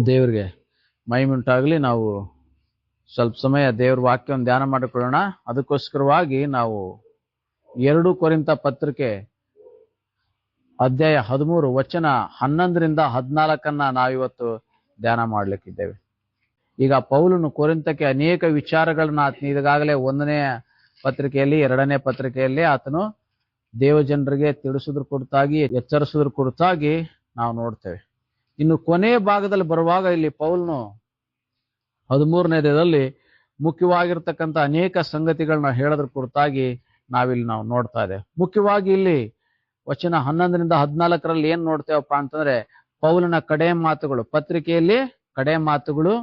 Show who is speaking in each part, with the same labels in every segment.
Speaker 1: ದೇವ್ರಿಗೆ ಮಹಿಮೆ ನಾವು ಸ್ವಲ್ಪ ಸಮಯ ದೇವ್ರ ವಾಕ್ಯವನ್ನು ಧ್ಯಾನ ಮಾಡಿಕೊಳ್ಳೋಣ. ಅದಕ್ಕೋಸ್ಕರವಾಗಿ ನಾವು 2 ಕೊರಿಂಥ ಪತ್ರಿಕೆ ಅಧ್ಯಾಯ 13 ವಚನ 11ರಿಂದ 14 ನಾವಿವತ್ತು ಧ್ಯಾನ ಮಾಡ್ಲಿಕ್ಕಿದ್ದೇವೆ. ಈಗ ಪೌಲನು ಕೊರಿಂಥಕ್ಕೆ ಅನೇಕ ವಿಚಾರಗಳನ್ನ ಈಗಾಗಲೇ 1ನೇ ಪತ್ರಿಕೆಯಲ್ಲಿ 2ನೇ ಪತ್ರಿಕೆಯಲ್ಲಿ ಆತನು ದೇವಜನರಿಗೆ ತಿಳಿಸೋದ್ರ ಕುರಿತಾಗಿ ಎಚ್ಚರಿಸೋದ್ರ ಕುರಿತಾಗಿ ನಾವು ನೋಡ್ತೇವೆ. ಇನ್ನು ಕೊನೆಯ ಭಾಗದಲ್ಲಿ ಬರುವಾಗ ಇಲ್ಲಿ ಪೌಲನು 13ನೇದಲ್ಲಿ ಮುಖ್ಯವಾಗಿರ್ತಕ್ಕಂಥ ಅನೇಕ ಸಂಗತಿಗಳನ್ನ ಹೇಳೋದ್ರ ಕುರಿತಾಗಿ ನಾವು ನೋಡ್ತಾ ಇದ್ದೇವೆ. ಮುಖ್ಯವಾಗಿ ಇಲ್ಲಿ ವಚನ 11ರಿಂದ 14ರಲ್ಲಿ ಏನ್ ನೋಡ್ತೇವಪ್ಪ ಅಂತಂದ್ರೆ ಪೌಲನ ಕಡೆ ಮಾತುಗಳು, ಪತ್ರಿಕೆಯಲ್ಲಿ ಕಡೆ ಮಾತುಗಳು.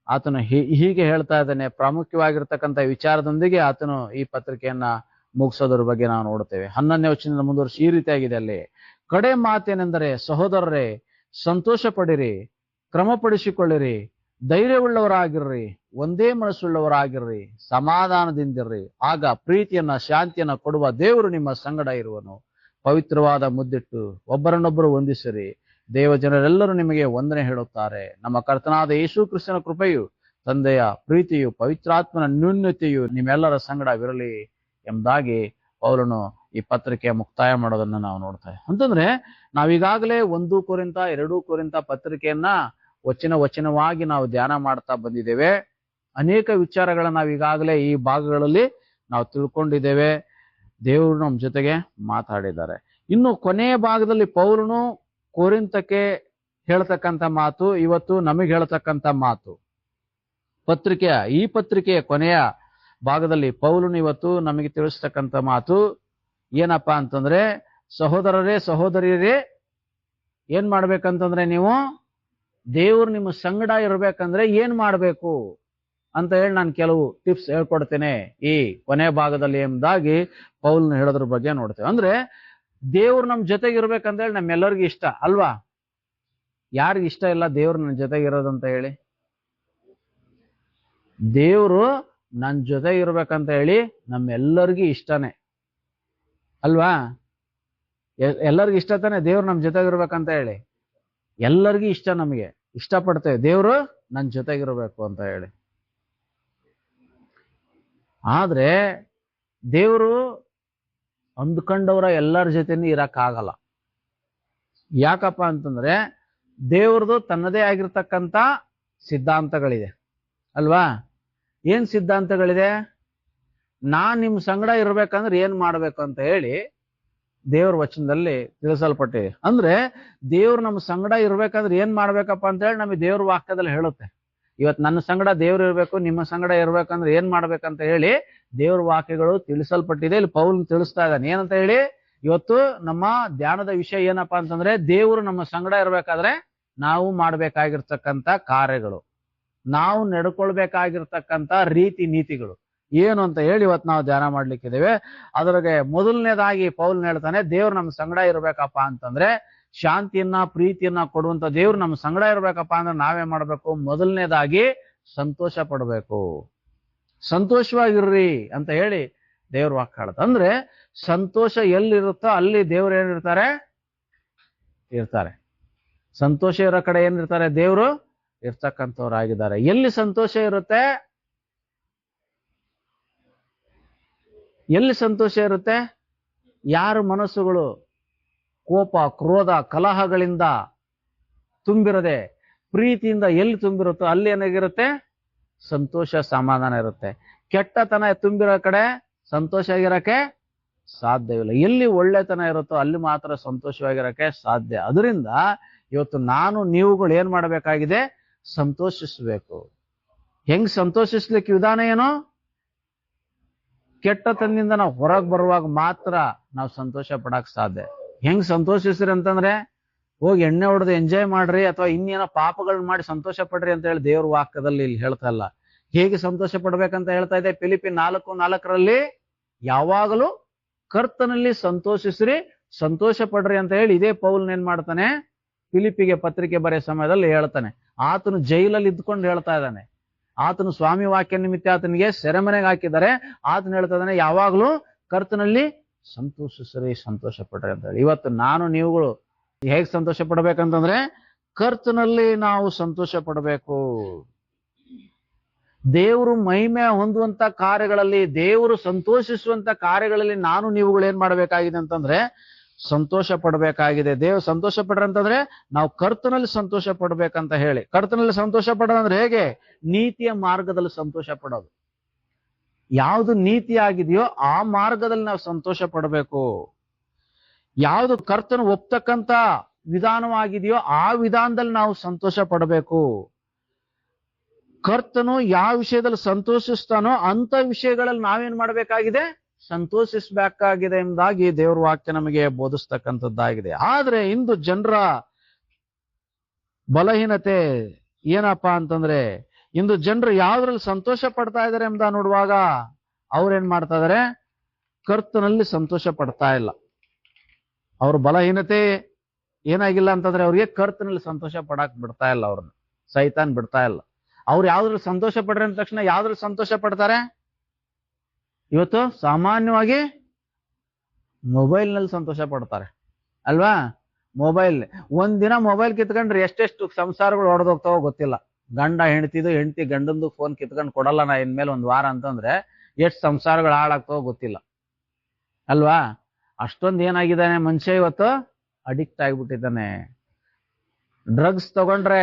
Speaker 1: ಆತನು ಹೀಗೆ ಹೇಳ್ತಾ ಇದ್ದಾನೆ. ಪ್ರಾಮುಖ್ಯವಾಗಿರ್ತಕ್ಕಂಥ ವಿಚಾರದೊಂದಿಗೆ ಆತನು ಈ ಪತ್ರಿಕೆಯನ್ನ ಮುಗಿಸೋದ್ರ ಬಗ್ಗೆ ನಾವು ನೋಡ್ತೇವೆ. 11ನೇ ವಚನದಿಂದ ಮುಂದುವರಿಸಿ ಈ ರೀತಿಯಾಗಿದೆ ಅಲ್ಲಿ. ಕಡೆ ಮಾತೇನೆಂದರೆ, ಸಹೋದರರೇ, ಸಂತೋಷ ಪಡಿರಿ, ಕ್ರಮಪಡಿಸಿಕೊಳ್ಳಿರಿ, ಧೈರ್ಯವುಳ್ಳವರಾಗಿರ್ರಿ, ಒಂದೇ ಮನಸ್ಸುಳ್ಳವರಾಗಿರ್ರಿ, ಸಮಾಧಾನದಿಂದಿರ್ರಿ. ಆಗ ಪ್ರೀತಿಯನ್ನ ಶಾಂತಿಯನ್ನ ಕೊಡುವ ದೇವರು ನಿಮ್ಮ ಸಂಗಡ ಇರುವನು. ಪವಿತ್ರವಾದ ಮುದ್ದಿಟ್ಟು ಒಬ್ಬರನ್ನೊಬ್ಬರು ವಂದಿಸಿರಿ. ದೇವಜನರೆಲ್ಲರೂ ನಿಮಗೆ ವಂದನೆ ಹೇಳುತ್ತಾರೆ. ನಮ್ಮ ಕರ್ತನಾದ ಯೇಸು ಕ್ರಿಸ್ತನ ಕೃಪೆಯು, ತಂದೆಯ ಪ್ರೀತಿಯು, ಪವಿತ್ರಾತ್ಮನ ನ್ಯೂನ್ಯತೆಯು ನಿಮ್ಮೆಲ್ಲರ ಸಂಗಡವಿರಲಿ ಎಂಬುದಾಗಿ ಪೌಲನು ಈ ಪತ್ರಿಕೆ ಮುಕ್ತಾಯ ಮಾಡೋದನ್ನ ನಾವು ನೋಡ್ತೇವೆ. ಅಂತಂದ್ರೆ ನಾವೀಗಾಗಲೇ 1 ಕೊರಿಂಥ 2 ಕೊರಿಂಥ ಪತ್ರಿಕೆಯನ್ನ ವಚನವಾಗಿ ನಾವು ಧ್ಯಾನ ಮಾಡ್ತಾ ಬಂದಿದ್ದೇವೆ. ಅನೇಕ ವಿಚಾರಗಳನ್ನ ನಾವೀಗಾಗಲೇ ಈ ಭಾಗಗಳಲ್ಲಿ ನಾವು ತಿಳ್ಕೊಂಡಿದ್ದೇವೆ. ದೇವರು ನಮ್ಮ ಜೊತೆಗೆ ಮಾತಾಡಿದ್ದಾರೆ. ಇನ್ನು ಕೊನೆಯ ಭಾಗದಲ್ಲಿ ಪೌಲನು ಕೊರಿಂಥಕ್ಕೆ ಹೇಳ್ತಕ್ಕಂಥ ಮಾತು, ಇವತ್ತು ನಮಗೆ ಹೇಳ್ತಕ್ಕಂಥ ಮಾತು. ಈ ಪತ್ರಿಕೆಯ ಕೊನೆಯ ಭಾಗದಲ್ಲಿ ಪೌಲನು ಇವತ್ತು ನಮಗೆ ತಿಳಿಸ್ತಕ್ಕಂಥ ಮಾತು ಏನಪ್ಪಾ ಅಂತಂದ್ರೆ, ಸಹೋದರರೇ, ಸಹೋದರಿಯರೇ, ಏನ್ ಮಾಡ್ಬೇಕಂತಂದ್ರೆ, ನೀವು ದೇವ್ರು ನಿಮ್ಮ ಸಂಗಡ ಇರ್ಬೇಕಂದ್ರೆ ಏನ್ ಮಾಡ್ಬೇಕು ಅಂತ ಹೇಳಿ ನಾನು ಕೆಲವು ಟಿಪ್ಸ್ ಹೇಳ್ಕೊಡ್ತೇನೆ ಈ ಕೊನೆ ಭಾಗದಲ್ಲಿ ಎಂಬುದಾಗಿ ಪೌಲನು ಹೇಳೋದ್ರ ಬಗ್ಗೆ ನೋಡ್ತೇವೆ. ಅಂದ್ರೆ ದೇವ್ರು ನಮ್ ಜೊತೆಗೆ ಇರ್ಬೇಕಂತ ಹೇಳಿ ನಮ್ಮೆಲ್ಲರಿಗೂ ಇಷ್ಟ ಅಲ್ವಾ? ಯಾರಿಗ ಇಷ್ಟ ಇಲ್ಲ ದೇವ್ರು ನನ್ನ ಜೊತೆಗೆ ಇರೋದಂತ ಹೇಳಿ? ದೇವ್ರು ನನ್ನ ಜೊತೆ ಇರ್ಬೇಕಂತ ಹೇಳಿ ನಮ್ಮೆಲ್ಲರಿಗೂ ಇಷ್ಟನೇ ಅಲ್ವಾ? ಎಲ್ಲರಿಗೂ ಇಷ್ಟ ತಾನೆ ದೇವ್ರು ನಮ್ ಜೊತೆಗೆ ಇರ್ಬೇಕಂತ ಹೇಳಿ? ಎಲ್ಲರಿಗೂ ಇಷ್ಟ, ನಮಗೆ ಇಷ್ಟಪಡ್ತೇವೆ ದೇವ್ರು ನನ್ನ ಜೊತೆಗಿರ್ಬೇಕು ಅಂತ ಹೇಳಿ. ಆದ್ರೆ ದೇವ್ರು ಅಂದ್ಕೊಂಡವ್ರ ಎಲ್ಲರ ಜೊತೆನೂ ಇರಕ್ಕಾಗಲ್ಲ. ಯಾಕಪ್ಪ ಅಂತಂದ್ರೆ ದೇವ್ರದು ತನ್ನದೇ ಆಗಿರ್ತಕ್ಕಂಥ ಸಿದ್ಧಾಂತಗಳಿದೆ ಅಲ್ವಾ? ಏನ್ ಸಿದ್ಧಾಂತಗಳಿದೆ? ನಾನ್ ನಿಮ್ ಸಂಗಡ ಇರ್ಬೇಕಂದ್ರೆ ಏನ್ ಮಾಡ್ಬೇಕು ಅಂತ ಹೇಳಿ ದೇವ್ರ ವಚನದಲ್ಲಿ ತಿಳಿಸಲ್ಪಟ್ಟಿದೆ. ಅಂದ್ರೆ ದೇವ್ರು ನಮ್ಮ ಸಂಗಡ ಇರ್ಬೇಕಂದ್ರೆ ಏನ್ ಮಾಡ್ಬೇಕಪ್ಪ ಅಂತ ಹೇಳಿ ನಮಗೆ ದೇವ್ರ ವಾಕ್ಯದಲ್ಲಿ ಹೇಳುತ್ತೆ. ಇವತ್ತು ನನ್ನ ಸಂಗಡ ದೇವ್ರು ಇರ್ಬೇಕು, ನಿಮ್ಮ ಸಂಗಡ ಇರ್ಬೇಕಂದ್ರೆ ಏನ್ ಮಾಡ್ಬೇಕಂತ ಹೇಳಿ ದೇವ್ರ ವಾಕ್ಯಗಳು ತಿಳಿಸಲ್ಪಟ್ಟಿದೆ. ಇಲ್ಲಿ ಪೌಲ್ ತಿಳಿಸ್ತಾ ಇದ್ದಾನೆ ಏನಂತ ಹೇಳಿ. ಇವತ್ತು ನಮ್ಮ ಧ್ಯಾನದ ವಿಷಯ ಏನಪ್ಪಾ ಅಂತಂದ್ರೆ, ದೇವ್ರು ನಮ್ಮ ಸಂಗಡ ಇರ್ಬೇಕಾದ್ರೆ ನಾವು ಮಾಡ್ಬೇಕಾಗಿರ್ತಕ್ಕಂಥ ಕಾರ್ಯಗಳು, ನಾವು ನಡ್ಕೊಳ್ಬೇಕಾಗಿರ್ತಕ್ಕಂಥ ರೀತಿ ನೀತಿಗಳು ಏನು ಅಂತ ಹೇಳಿ ಇವತ್ತು ನಾವು ಧ್ಯಾನ ಮಾಡ್ಲಿಕ್ಕಿದ್ದೇವೆ. ಅದ್ರಾಗೆ ಮೊದಲನೇದಾಗಿ ಪೌಲ್ ಹೇಳ್ತಾನೆ, ದೇವ್ರು ನಮ್ಮ ಸಂಗಡ ಇರ್ಬೇಕಪ್ಪ ಅಂತಂದ್ರೆ, ಶಾಂತಿಯನ್ನ ಪ್ರೀತಿಯನ್ನ ಕೊಡುವಂತ ದೇವ್ರು ನಮ್ಮ ಸಂಗಡ ಇರ್ಬೇಕಪ್ಪ ಅಂದ್ರೆ ನಾವೇನ್ ಮಾಡ್ಬೇಕು? ಮೊದಲನೇದಾಗಿ ಸಂತೋಷ ಪಡ್ಬೇಕು. ಸಂತೋಷವಾಗಿರ್ರಿ ಅಂತ ಹೇಳಿ ದೇವ್ರ ವಾಕ್ಯ ಹೇಳುತ್ತೆ. ಅಂದ್ರೆ ಸಂತೋಷ ಎಲ್ಲಿರುತ್ತೋ ಅಲ್ಲಿ ದೇವ್ರು ಇರ್ತಾರೆ. ಸಂತೋಷ ಇರೋ ಕಡೆ ಏನಿರ್ತಾರೆ? ದೇವ್ರು ಇರ್ತಕ್ಕಂಥವ್ರಾಗಿದ್ದಾರೆ. ಎಲ್ಲಿ ಸಂತೋಷ ಇರುತ್ತೆ? ಎಲ್ಲಿ ಸಂತೋಷ ಇರುತ್ತೆ? ಯಾರ ಮನಸ್ಸುಗಳು ಕೋಪ, ಕ್ರೋಧ, ಕಲಹಗಳಿಂದ ತುಂಬಿರದೆ ಪ್ರೀತಿಯಿಂದ ಎಲ್ಲಿ ತುಂಬಿರುತ್ತೋ ಅಲ್ಲಿ ಏನಾಗಿರುತ್ತೆ? ಸಂತೋಷ, ಸಮಾಧಾನ ಇರುತ್ತೆ. ಕೆಟ್ಟತನ ತುಂಬಿರೋ ಕಡೆ ಸಂತೋಷ ಆಗಿರಕ್ಕೆ ಸಾಧ್ಯವಿಲ್ಲ. ಎಲ್ಲಿ ಒಳ್ಳೆತನ ಇರುತ್ತೋ ಅಲ್ಲಿ ಮಾತ್ರ ಸಂತೋಷವಾಗಿರಕ್ಕೆ ಸಾಧ್ಯ. ಅದರಿಂದ ಇವತ್ತು ನಾನು ನೀವುಗಳು ಏನ್ ಮಾಡಬೇಕಾಗಿದೆ? ಸಂತೋಷಿಸ್ಬೇಕು. ಹೆಂಗ್ ಸಂತೋಷಿಸ್ಲಿಕ್ಕೆ ವಿಧಾನ ಏನು? ಕೆಟ್ಟತನದಿಂದ ನಾವು ಹೊರಗೆ ಬರುವಾಗ ಮಾತ್ರ ನಾವು ಸಂತೋಷ ಪಡಕ್ ಸಾಧ್ಯ. ಹೆಂಗ್ ಸಂತೋಷಿಸ್ರಿ ಅಂತಂದ್ರೆ, ಹೋಗಿ ಎಣ್ಣೆ ಹೊಡೆದು ಎಂಜಾಯ್ ಮಾಡ್ರಿ ಅಥವಾ ಇನ್ನೇನೋ ಪಾಪಗಳನ್ನ ಮಾಡಿ ಸಂತೋಷ ಪಡ್ರಿ ಅಂತ ಹೇಳಿ ದೇವ್ರ ವಾಕ್ಯದಲ್ಲಿ ಇಲ್ಲಿ ಹೇಳ್ತಾ ಇಲ್ಲ. ಹೇಗೆ ಸಂತೋಷ ಪಡ್ಬೇಕಂತ ಹೇಳ್ತಾ ಇದೆ? ಫಿಲಿಪ್ಪಿ 4:4 ಯಾವಾಗಲೂ ಕರ್ತನಲ್ಲಿ ಸಂತೋಷಿಸ್ರಿ, ಸಂತೋಷ ಪಡ್ರಿ ಅಂತ ಹೇಳಿ ಇದೇ ಪೌಲ್ ಏನ್ ಮಾಡ್ತಾನೆ? ಫಿಲಿಪ್ಪಿಗೆ ಪತ್ರಿಕೆ ಬರೆಯೋ ಸಮಯದಲ್ಲಿ ಹೇಳ್ತಾನೆ. ಆತನು ಜೈಲಲ್ಲಿ ಇದ್ಕೊಂಡು ಹೇಳ್ತಾ ಇದ್ದಾನೆ. ಆತನು ಸ್ವಾಮಿ ವಾಕ್ಯ ನಿಮಿತ್ತ ಆತನಿಗೆ ಸೆರೆಮನೆಗೆ ಹಾಕಿದ್ದಾರೆ. ಆತನು ಹೇಳ್ತಾ ಇದ್ದಾನೆ, ಯಾವಾಗ್ಲೂ ಕರ್ತನಲ್ಲಿ ಸಂತೋಷಿಸ್ರಿ, ಸಂತೋಷ ಪಡ್ರಿ ಅಂತ ಹೇಳಿ. ಇವತ್ತು ನಾನು ನೀವುಗಳು ಹೇಗ್ ಸಂತೋಷ ಪಡ್ಬೇಕಂತಂದ್ರೆ, ಕರ್ತನಲ್ಲಿ ನಾವು ಸಂತೋಷ ಪಡಬೇಕು. ದೇವರು ಮಹಿಮೆ ಹೊಂದುವಂತ ಕಾರ್ಯಗಳಲ್ಲಿ, ದೇವರು ಸಂತೋಷಿಸುವಂತ ಕಾರ್ಯಗಳಲ್ಲಿ ನಾನು ನೀವುಗಳು ಏನ್ ಮಾಡ್ಬೇಕಾಗಿದೆ ಅಂತಂದ್ರೆ ಸಂತೋಷ ಪಡಬೇಕಾಗಿದೆ. ದೇವರು ಸಂತೋಷ ಪಡ್ರಂತಂದ್ರೆ ನಾವು ಕರ್ತನಲ್ಲಿ ಸಂತೋಷ ಪಡ್ಬೇಕಂತ ಹೇಳಿ. ಕರ್ತನಲ್ಲಿ ಸಂತೋಷ ಪಡೋದಂದ್ರೆ ಹೇಗೆ? ನೀತಿಯ ಮಾರ್ಗದಲ್ಲಿ ಸಂತೋಷ ಪಡೋದು. ಯಾವುದು ನೀತಿ ಆಗಿದೆಯೋ ಆ ಮಾರ್ಗದಲ್ಲಿ ನಾವು ಸಂತೋಷ ಪಡಬೇಕು. ಯಾವುದು ಕರ್ತನು ಒಪ್ತಕ್ಕಂತ ವಿಧಾನವಾಗಿದೆಯೋ ಆ ವಿಧಾನದಲ್ಲಿ ನಾವು ಸಂತೋಷ ಪಡಬೇಕು. ಕರ್ತನು ಯಾವ ವಿಷಯದಲ್ಲಿ ಸಂತೋಷಿಸ್ತಾನೋ ಅಂತ ವಿಷಯಗಳಲ್ಲಿ ನಾವೇನ್ ಮಾಡ್ಬೇಕಾಗಿದೆ? ಸಂತೋಷಿಸಬೇಕಾಗಿದೆ ಎಂಬುದಾಗಿ ದೇವರ ವಾಕ್ಯ ನಮಗೆ ಬೋಧಿಸ್ತಕ್ಕಂಥದ್ದಾಗಿದೆ. ಆದ್ರೆ ಇಂದು ಜನರ ಬಲಹೀನತೆ ಏನಪ್ಪಾ ಅಂತಂದ್ರೆ, ಇಂದು ಜನರು ಯಾವ್ದ್ರಲ್ಲಿ ಸಂತೋಷ ಪಡ್ತಾ ಇದಾರೆ ಎಂಬುದ ನೋಡುವಾಗ ಅವ್ರೇನ್ ಮಾಡ್ತಾ ಇದಾರೆ? ಕರ್ತನಲ್ಲಿ ಸಂತೋಷ ಪಡ್ತಾ ಇಲ್ಲ. ಅವ್ರ ಬಲಹೀನತೆ ಏನಾಗಿಲ್ಲ ಅಂತಂದ್ರೆ ಅವ್ರಿಗೆ ಕರ್ತನಲ್ಲಿ ಸಂತೋಷ ಪಡಾಕ್ ಬಿಡ್ತಾ ಇಲ್ಲ. ಅವ್ರನ್ನ ಸೈತಾನ್ ಬಿಡ್ತಾ ಇಲ್ಲ. ಅವ್ರು ಯಾವ್ದ್ರಲ್ಲಿ ಸಂತೋಷ ಪಡ್ರಿ ಅಂದ ತಕ್ಷಣ ಯಾವ್ದ್ರಲ್ಲಿ ಸಂತೋಷ ಪಡ್ತಾರೆ? ಇವತ್ತು ಸಾಮಾನ್ಯವಾಗಿ ಮೊಬೈಲ್ ನಲ್ಲಿ ಸಂತೋಷ ಪಡ್ತಾರೆ ಅಲ್ವಾ? ಮೊಬೈಲ್, ಒಂದಿನ ಮೊಬೈಲ್ ಕಿತ್ಕೊಂಡ್ರೆ ಎಷ್ಟೆಷ್ಟು ಸಂಸಾರಗಳು ಹೊಡೆದೋಗ್ತಾವೋ ಗೊತ್ತಿಲ್ಲ. ಗಂಡ ಹೆಂಡತಿದು, ಹೆಂಡತಿ ಗಂಡಂದು ಫೋನ್ ಕಿತ್ಕೊಂಡು ಕೊಡಲ್ಲ ನಾ ಇನ್ಮೇಲೆ ಒಂದ್ ವಾರ ಅಂತಂದ್ರೆ ಎಷ್ಟು ಸಂಸಾರಗಳು ಹಾಳಾಗ್ತಾವೋ ಗೊತ್ತಿಲ್ಲ ಅಲ್ವಾ? ಅಷ್ಟೊಂದು ಏನಾಗಿದ್ದಾನೆ ಮನುಷ್ಯ ಇವತ್ತು? ಅಡಿಕ್ಟ್ ಆಗಿಬಿಟ್ಟಿದ್ದಾನೆ. ಡ್ರಗ್ಸ್ ತಗೊಂಡ್ರೆ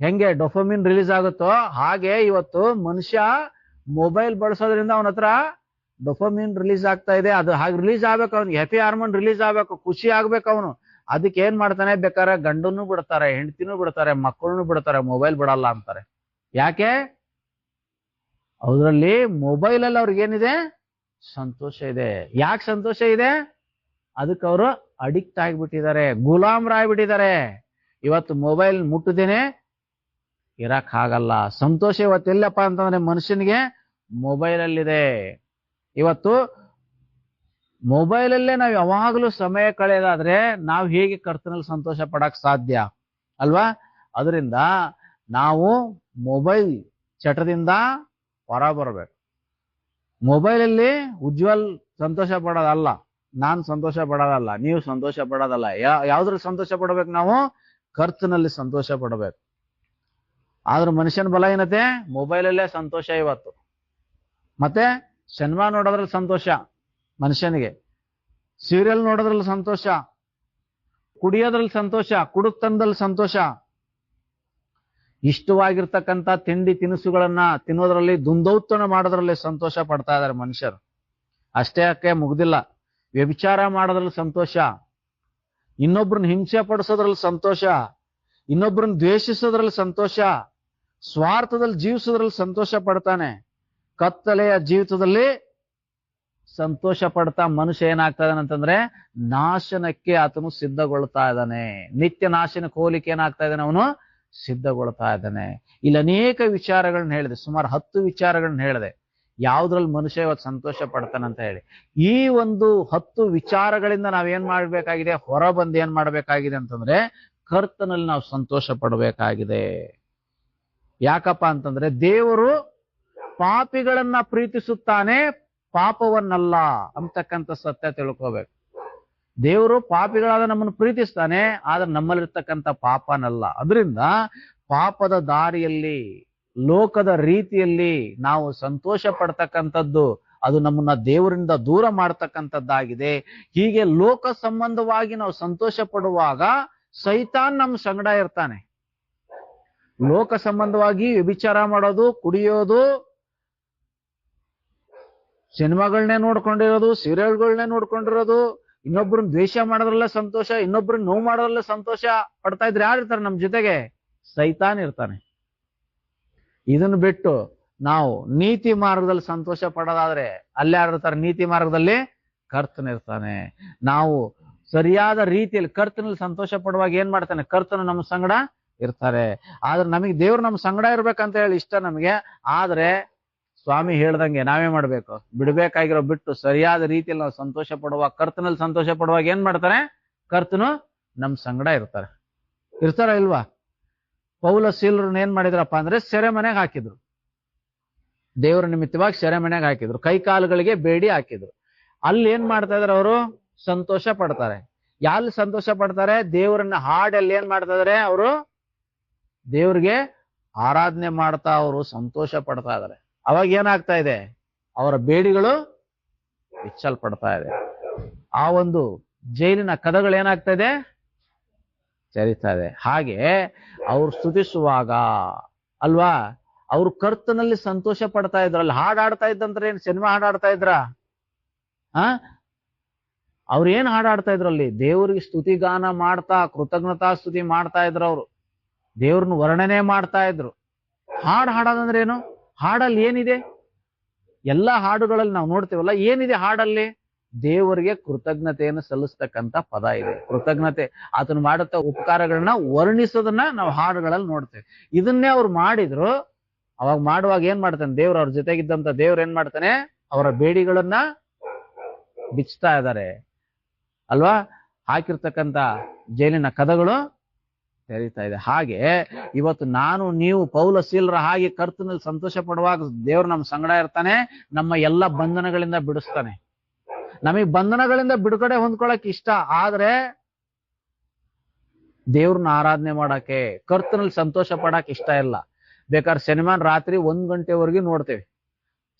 Speaker 1: ಹೆಂಗೆ ಡೊಪಮಿನ್ ರಿಲೀಸ್ ಆಗುತ್ತೋ ಹಾಗೆ ಇವತ್ತು ಮನುಷ್ಯ ಮೊಬೈಲ್ ಬಳಸೋದ್ರಿಂದ ಅವನ ಹತ್ರ ಡೊಪಮಿನ್ ರಿಲೀಸ್ ಆಗ್ತಾ ಇದೆ. ಅದು ಹಾಗೆ ರಿಲೀಸ್ ಆಗ್ಬೇಕು, ಅವ್ನಿಗೆ ಹ್ಯಾಪಿ ಹಾರ್ಮೋನ್ ರಿಲೀಸ್ ಆಗ್ಬೇಕು, ಖುಷಿ ಆಗ್ಬೇಕು ಅವನು. ಅದಕ್ಕೆ ಏನ್ ಮಾಡ್ತಾನೆ? ಬೇಕಾದ್ರೆ ಗಂಡನ್ನು ಬಿಡ್ತಾರೆ, ಹೆಂಡತಿನೂ ಬಿಡ್ತಾರೆ, ಮಕ್ಕಳನ್ನು ಬಿಡ್ತಾರೆ, ಮೊಬೈಲ್ ಬಿಡಲ್ಲ ಅಂತಾರೆ. ಯಾಕೆ? ಅದ್ರಲ್ಲಿ ಮೊಬೈಲ್ ಅಲ್ಲಿ ಅವ್ರಿಗೆ ಏನಿದೆ? ಸಂತೋಷ ಇದೆ. ಯಾಕೆ ಸಂತೋಷ ಇದೆ? ಅದಕ್ಕೆ ಅವರು ಅಡಿಕ್ಟ್ ಆಗಿಬಿಟ್ಟಿದ್ದಾರೆ, ಗುಲಾಮರಾಗ್ಬಿಟ್ಟಿದ್ದಾರೆ. ಇವತ್ತು ಮೊಬೈಲ್ ಮುಟ್ಟದೇನೆ ಇರಕ್ ಆಗಲ್ಲ. ಸಂತೋಷ ಇವತ್ತು ಎಲ್ಲಪ್ಪ ಅಂತಂದ್ರೆ ಮನುಷ್ಯನಿಗೆ ಮೊಬೈಲ್ ಅಲ್ಲಿದೆ. ಇವತ್ತು ಮೊಬೈಲಲ್ಲೇ ನಾವು ಯಾವಾಗಲೂ ಸಮಯ ಕಳೆಯೋದಾದ್ರೆ ನಾವು ಹೇಗೆ ಕರ್ತನಲ್ಲಿ ಸಂತೋಷ ಪಡಕ್ ಸಾಧ್ಯ ಅಲ್ವಾ? ಅದರಿಂದ ನಾವು ಮೊಬೈಲ್ ಚಟದಿಂದ ಹೊರ ಬರಬೇಕು. ಮೊಬೈಲಲ್ಲಿ ಉಜ್ವಲ್ ಸಂತೋಷ ಪಡೋದಲ್ಲ, ನಾನ್ ಸಂತೋಷ ಪಡೋದಲ್ಲ, ನೀವು ಸಂತೋಷ ಪಡೋದಲ್ಲ. ಯಾವ್ದ್ರಲ್ಲಿ ಸಂತೋಷ ಪಡಬೇಕು? ನಾವು ಕರ್ತನಲ್ಲಿ ಸಂತೋಷ ಪಡಬೇಕು. ಆದ್ರೆ ಮನುಷ್ಯನ ಬಲಹೀನತೆ ಮೊಬೈಲಲ್ಲೇ ಸಂತೋಷ ಇವತ್ತು. ಮತ್ತೆ ಸಿನಿಮಾ ನೋಡೋದ್ರಲ್ಲಿ ಸಂತೋಷ ಮನುಷ್ಯನಿಗೆ, ಸೀರಿಯಲ್ ನೋಡೋದ್ರಲ್ಲಿ ಸಂತೋಷ, ಕುಡಿಯೋದ್ರಲ್ಲಿ ಸಂತೋಷ, ಕುಡುಕ್ತನದಲ್ಲಿ ಸಂತೋಷ, ಇಷ್ಟವಾಗಿರ್ತಕ್ಕಂಥ ತಿಂಡಿ ತಿನಿಸುಗಳನ್ನ ತಿನ್ನೋದ್ರಲ್ಲಿ ದುಂದೌತಣ ಮಾಡೋದ್ರಲ್ಲಿ ಸಂತೋಷ ಪಡ್ತಾ ಇದಾರೆ ಮನುಷ್ಯರು. ಅಷ್ಟೇ ಯಾಕೆ ಮುಗ್ದಿಲ್ಲ, ವ್ಯಭಿಚಾರ ಮಾಡೋದ್ರಲ್ಲಿ ಸಂತೋಷ, ಇನ್ನೊಬ್ರನ್ನ ಹಿಂಸೆ ಪಡಿಸೋದ್ರಲ್ಲಿ ಸಂತೋಷ, ಇನ್ನೊಬ್ರನ್ನ ದ್ವೇಷಿಸೋದ್ರಲ್ಲಿ ಸಂತೋಷ, ಸ್ವಾರ್ಥದಲ್ಲಿ ಜೀವಿಸೋದ್ರಲ್ಲಿ ಸಂತೋಷ ಪಡ್ತಾನೆ. ಕತ್ತಲೆಯ ಜೀವಿತದಲ್ಲಿ ಸಂತೋಷ ಪಡ್ತಾ ಮನುಷ್ಯ ಏನಾಗ್ತಾ ಇದ್ದಾನೆ ಅಂತಂದ್ರೆ ನಾಶನಕ್ಕೆ ಆತನು ಸಿದ್ಧಗೊಳ್ತಾ ಇದ್ದಾನೆ. ನಿತ್ಯ ನಾಶನಕ್ಕೆ ಹೋಲಿಕೆ ಏನಾಗ್ತಾ ಇದ್ದಾನೆ? ಅವನು ಸಿದ್ಧಗೊಳ್ತಾ ಇದ್ದಾನೆ. ಇಲ್ಲಿ ಅನೇಕ ವಿಚಾರಗಳನ್ನ ಹೇಳಿದೆ, ಸುಮಾರು 10 ವಿಚಾರಗಳನ್ನ ಹೇಳಿದೆ, ಯಾವ್ದ್ರಲ್ಲಿ ಮನುಷ್ಯ ಇವತ್ತು ಸಂತೋಷ ಪಡ್ತಾನಂತ ಹೇಳಿ. ಈ ಒಂದು 10 ವಿಚಾರಗಳಿಂದ ನಾವೇನ್ ಮಾಡ್ಬೇಕಾಗಿದೆ? ಹೊರ ಬಂದು ಏನ್ ಮಾಡ್ಬೇಕಾಗಿದೆ ಅಂತಂದ್ರೆ ಕರ್ತನಲ್ಲಿ ನಾವು ಸಂತೋಷ ಪಡಬೇಕಾಗಿದೆ. ಯಾಕಪ್ಪ ಅಂತಂದ್ರೆ ದೇವರು ಪಾಪಿಗಳನ್ನ ಪ್ರೀತಿಸುತ್ತಾನೆ, ಪಾಪವನ್ನಲ್ಲ ಅಂತಕ್ಕಂಥ ಸತ್ಯ ತಿಳ್ಕೋಬೇಕು. ದೇವರು ಪಾಪಿಗಳಾದ ನಮ್ಮನ್ನು ಪ್ರೀತಿಸ್ತಾನೆ, ಆದ್ರೆ ನಮ್ಮಲ್ಲಿರ್ತಕ್ಕಂಥ ಪಾಪನಲ್ಲ. ಅದರಿಂದ ಪಾಪದ ದಾರಿಯಲ್ಲಿ, ಲೋಕದ ರೀತಿಯಲ್ಲಿ ನಾವು ಸಂತೋಷ ಪಡ್ತಕ್ಕಂಥದ್ದು ಅದು ನಮ್ಮನ್ನ ದೇವರಿಂದ ದೂರ ಮಾಡ್ತಕ್ಕಂಥದ್ದಾಗಿದೆ. ಹೀಗೆ ಲೋಕ ಸಂಬಂಧವಾಗಿ ನಾವು ಸಂತೋಷ ಪಡುವಾಗ ಸೈತಾನ್ ನಮ್ಮ ಸಂಗಡ ಇರ್ತಾನೆ. ಲೋಕ ಸಂಬಂಧವಾಗಿ ವ್ಯಭಿಚಾರ ಮಾಡೋದು, ಕುಡಿಯೋದು, ಸಿನಿಮಾಗಳನ್ನೇ ನೋಡ್ಕೊಂಡಿರೋದು, ಸೀರಿಯಲ್ಗಳನ್ನೇ ನೋಡ್ಕೊಂಡಿರೋದು, ಇನ್ನೊಬ್ರನ್ನ ದ್ವೇಷ ಮಾಡೋದ್ರಲ್ಲೇ ಸಂತೋಷ, ಇನ್ನೊಬ್ರನ್ನ ನೋವು ಮಾಡೋದ್ರಲ್ಲೇ ಸಂತೋಷ ಪಡ್ತಾ ಇದ್ರೆ ಯಾರು ಇರ್ತಾರೆ ನಮ್ಮ ಜೊತೆಗೆ? ಸೈತಾನ್ ಇರ್ತಾನೆ. ಇದನ್ನು ಬಿಟ್ಟು ನಾವು ನೀತಿ ಮಾರ್ಗದಲ್ಲಿ ಸಂತೋಷ ಪಡೋದಾದ್ರೆ ಅಲ್ಲೇ ಯಾರಿರ್ತಾರೆ? ನೀತಿ ಮಾರ್ಗದಲ್ಲಿ ಕರ್ತನಿರ್ತಾನೆ. ನಾವು ಸರಿಯಾದ ರೀತಿಯಲ್ಲಿ ಕರ್ತನಲ್ಲಿ ಸಂತೋಷ ಪಡುವಾಗ ಏನ್ ಮಾಡ್ತಾನೆ? ಕರ್ತನು ನಮ್ಮ ಸಂಗಡ ಇರ್ತಾರೆ. ಆದ್ರೆ ನಮಗೆ ದೇವ್ರು ನಮ್ಮ ಸಂಗಡ ಇರ್ಬೇಕಂತ ಹೇಳಿ ಇಷ್ಟ ನಮಗೆ. ಆದ್ರೆ ಸ್ವಾಮಿ ಹೇಳ್ದಂಗೆ ನಾವೇ ಮಾಡ್ಬೇಕು, ಬಿಡ್ಬೇಕಾಗಿರೋ ಬಿಟ್ಟು ಸರಿಯಾದ ರೀತಿಯಲ್ಲಿ ನಾವು ಸಂತೋಷ ಪಡುವಾಗ, ಕರ್ತನಲ್ಲಿ ಸಂತೋಷ ಪಡುವಾಗ ಏನ್ ಮಾಡ್ತಾರೆ? ಕರ್ತನು ನಮ್ ಸಂಗಡ ಇರ್ತಾರೆ. ಇರ್ತಾರ ಇಲ್ವಾ? ಪೌಲ ಸೀಲರನ್ನ ಏನ್ ಮಾಡಿದ್ರಪ್ಪ ಅಂದ್ರೆ ಸೆರೆಮನೆಗೆ ಹಾಕಿದ್ರು. ದೇವರ ನಿಮಿತ್ತವಾಗಿ ಸೆರೆಮನೆಗೆ ಹಾಕಿದ್ರು, ಕೈ ಕಾಲುಗಳಿಗೆ ಬೇಡಿ ಹಾಕಿದ್ರು. ಅಲ್ಲಿ ಏನ್ ಮಾಡ್ತಾ ಇದಾರೆ? ಅವರು ಸಂತೋಷ ಪಡ್ತಾರೆ. ಯಾರು ಸಂತೋಷ ಪಡ್ತಾರೆ? ದೇವರನ್ನ ಹಾಡಲ್ಲಿ ಏನ್ ಮಾಡ್ತಾ ಇದಾರೆ ಅವರು? ದೇವ್ರಿಗೆ ಆರಾಧನೆ ಮಾಡ್ತಾ ಅವರು ಸಂತೋಷ ಪಡ್ತಾ ಇದಾರೆ. ಅವಾಗ ಏನಾಗ್ತಾ ಇದೆ? ಅವರ ಬೇಡಿಗಳು ಬಿಚ್ಚಲ್ಪಡ್ತಾ ಇದೆ. ಆ ಒಂದು ಜೈಲಿನ ಕದಗಳು ಏನಾಗ್ತಾ ಇದೆ? ತೆರೀತಾ ಇದೆ. ಹಾಗೆ ಅವ್ರು ಸ್ತುತಿಸುವಾಗ ಅಲ್ವಾ, ಅವ್ರು ಕರ್ತನಲ್ಲಿ ಸಂತೋಷ ಪಡ್ತಾ ಇದ್ರು. ಅಲ್ಲಿ ಹಾಡಾಡ್ತಾ ಇದ್ದಂದ್ರೆ ಏನ್ ಸಿನಿಮಾ ಹಾಡಾಡ್ತಾ ಇದ್ರ? ಅವ್ರು ಏನ್ ಹಾಡಾಡ್ತಾ ಇದ್ರು? ಅಲ್ಲಿ ದೇವ್ರಿಗೆ ಸ್ತುತಿಗಾನ ಮಾಡ್ತಾ ಕೃತಜ್ಞತಾ ಸ್ತುತಿ ಮಾಡ್ತಾ ಇದ್ರು. ಅವರು ದೇವ್ರನ್ನ ವರ್ಣನೆ ಮಾಡ್ತಾ ಇದ್ರು. ಹಾಡೋದಂದ್ರೆ ಏನು? ಹಾಡಲ್ಲಿ ಏನಿದೆ? ಎಲ್ಲಾ ಹಾಡುಗಳಲ್ಲಿ ನಾವು ನೋಡ್ತೇವಲ್ಲ, ಏನಿದೆ ಹಾಡಲ್ಲಿ? ದೇವರಿಗೆ ಕೃತಜ್ಞತೆಯನ್ನು ಸಲ್ಲಿಸ್ತಕ್ಕಂಥ ಪದ ಇದೆ. ಕೃತಜ್ಞತೆ, ಆತನು ಮಾಡುತ್ತ ಉಪಕಾರಗಳನ್ನ ವರ್ಣಿಸೋದನ್ನ ನಾವು ಹಾಡುಗಳಲ್ಲಿ ನೋಡ್ತೇವೆ. ಇದನ್ನೇ ಅವ್ರು ಮಾಡಿದ್ರು. ಅವಾಗ ಮಾಡುವಾಗ ಏನ್ ಮಾಡ್ತಾನೆ ದೇವ್ರು? ಅವ್ರ ಜೊತೆಗಿದ್ದಂತ ದೇವ್ರು ಏನ್ ಮಾಡ್ತಾನೆ? ಅವರ ಬೇಡಿಗಳನ್ನ ಬಿಚ್ತಾ ಇದ್ದಾರೆ ಅಲ್ವಾ. ಹಾಕಿರ್ತಕ್ಕಂಥ ಜೈಲಿನ ಕದಗಳು ತೆರೀತಾ ಇದೆ. ಹಾಗೆ ಇವತ್ತು ನಾನು ನೀವು ಪೌಲ ಸೀಲರ ಹಾಗೆ ಕರ್ತನಲ್ಲಿ ಸಂತೋಷ ಪಡುವಾಗ ದೇವ್ರು ನಮ್ಮ ಸಂಗಡ ಇರ್ತಾನೆ. ನಮ್ಮ ಎಲ್ಲ ಬಂಧನಗಳಿಂದ ಬಿಡಿಸ್ತಾನೆ. ನಮಗ್ ಬಂಧನಗಳಿಂದ ಬಿಡುಗಡೆ ಹೊಂದ್ಕೊಳಕ್ ಇಷ್ಟ ಆದ್ರೆ ದೇವ್ರನ್ನ ಆರಾಧನೆ ಮಾಡಕ್ಕೆ, ಕರ್ತನಲ್ಲಿ ಸಂತೋಷ ಪಡಕ್ ಇಷ್ಟ ಇಲ್ಲ. ಬೇಕಾದ್ರೆ ಸಿನಿಮಾನ್ ರಾತ್ರಿ 1 ಗಂಟೆವರೆಗೆ ನೋಡ್ತೇವೆ,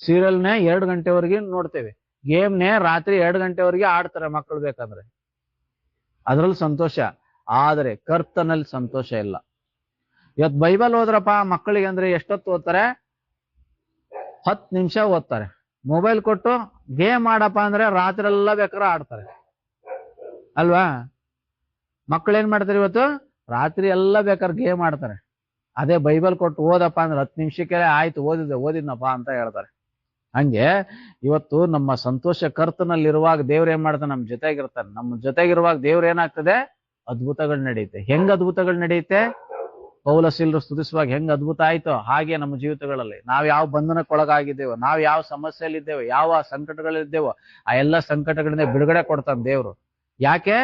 Speaker 1: ಸೀರಿಯಲ್ನೇ 2 ಗಂಟೆವರೆಗೆ ನೋಡ್ತೇವೆ, ಗೇಮ್ನೇ ರಾತ್ರಿ 2 ಗಂಟೆವರೆಗೆ ಆಡ್ತಾರೆ ಮಕ್ಕಳು ಬೇಕಂದ್ರೆ, ಅದ್ರಲ್ಲಿ ಸಂತೋಷ. ಆದ್ರೆ ಕರ್ತನಲ್ಲಿ ಸಂತೋಷ ಇಲ್ಲ. ಇವತ್ತು ಬೈಬಲ್ ಓದ್ರಪ್ಪ ಮಕ್ಕಳಿಗೆ ಅಂದ್ರೆ ಎಷ್ಟೊತ್ತು ಓದ್ತಾರೆ? 10 ನಿಮಿಷ ಓದ್ತಾರೆ. ಮೊಬೈಲ್ ಕೊಟ್ಟು ಗೇಮ್ ಆಡಪ್ಪ ಅಂದ್ರೆ ರಾತ್ರಿ ಎಲ್ಲ ಬೇಕಾದ್ರೆ ಆಡ್ತಾರೆ ಅಲ್ವಾ. ಮಕ್ಕಳು ಏನ್ ಮಾಡ್ತಾರೆ ಇವತ್ತು? ರಾತ್ರಿ ಎಲ್ಲ ಬೇಕಾದ್ರೆ ಗೇಮ್ ಆಡ್ತಾರೆ. ಅದೇ ಬೈಬಲ್ ಕೊಟ್ಟು ಓದಪ್ಪ ಅಂದ್ರೆ 10 ನಿಮಿಷಕ್ಕೆ ಆಯ್ತು ಓದಿದ್ನಪ್ಪ ಅಂತ ಹೇಳ್ತಾರೆ. ಹಂಗೆ ಇವತ್ತು ನಮ್ಮ ಸಂತೋಷ ಕರ್ತನಲ್ಲಿರುವಾಗ ದೇವ್ರ ಏನ್ ಮಾಡ್ತಾನೆ? ನಮ್ಮ ಜೊತೆಗಿರ್ತಾನೆ. ನಮ್ಮ ಜೊತೆಗಿರುವಾಗ ದೇವ್ರ ಏನಾಗ್ತದೆ? ಅದ್ಭುತಗಳು ನಡೆಯುತ್ತೆ. ಹೆಂಗ್ ಅದ್ಭುತಗಳು ನಡೆಯುತ್ತೆ? ಪೌಲ ಸೀಲರು ಸ್ತುತಿಸುವಾಗ ಹೆಂಗ್ ಅದ್ಭುತ ಆಯ್ತೋ ಹಾಗೆ ನಮ್ಮ ಜೀವಿತಗಳಲ್ಲಿ ನಾವ್ ಯಾವ ಬಂಧನಕ್ಕೊಳಗಾಗಿದ್ದೇವೋ, ನಾವ್ ಯಾವ ಸಮಸ್ಯೆಯಲ್ಲಿದ್ದೇವೋ, ಯಾವ ಸಂಕಟಗಳಿದ್ದೇವೋ ಆ ಎಲ್ಲ ಸಂಕಟಗಳಿಂದ ಬಿಡುಗಡೆ ಕೊಡ್ತಾನೆ ದೇವ್ರು. ಯಾಕೆ?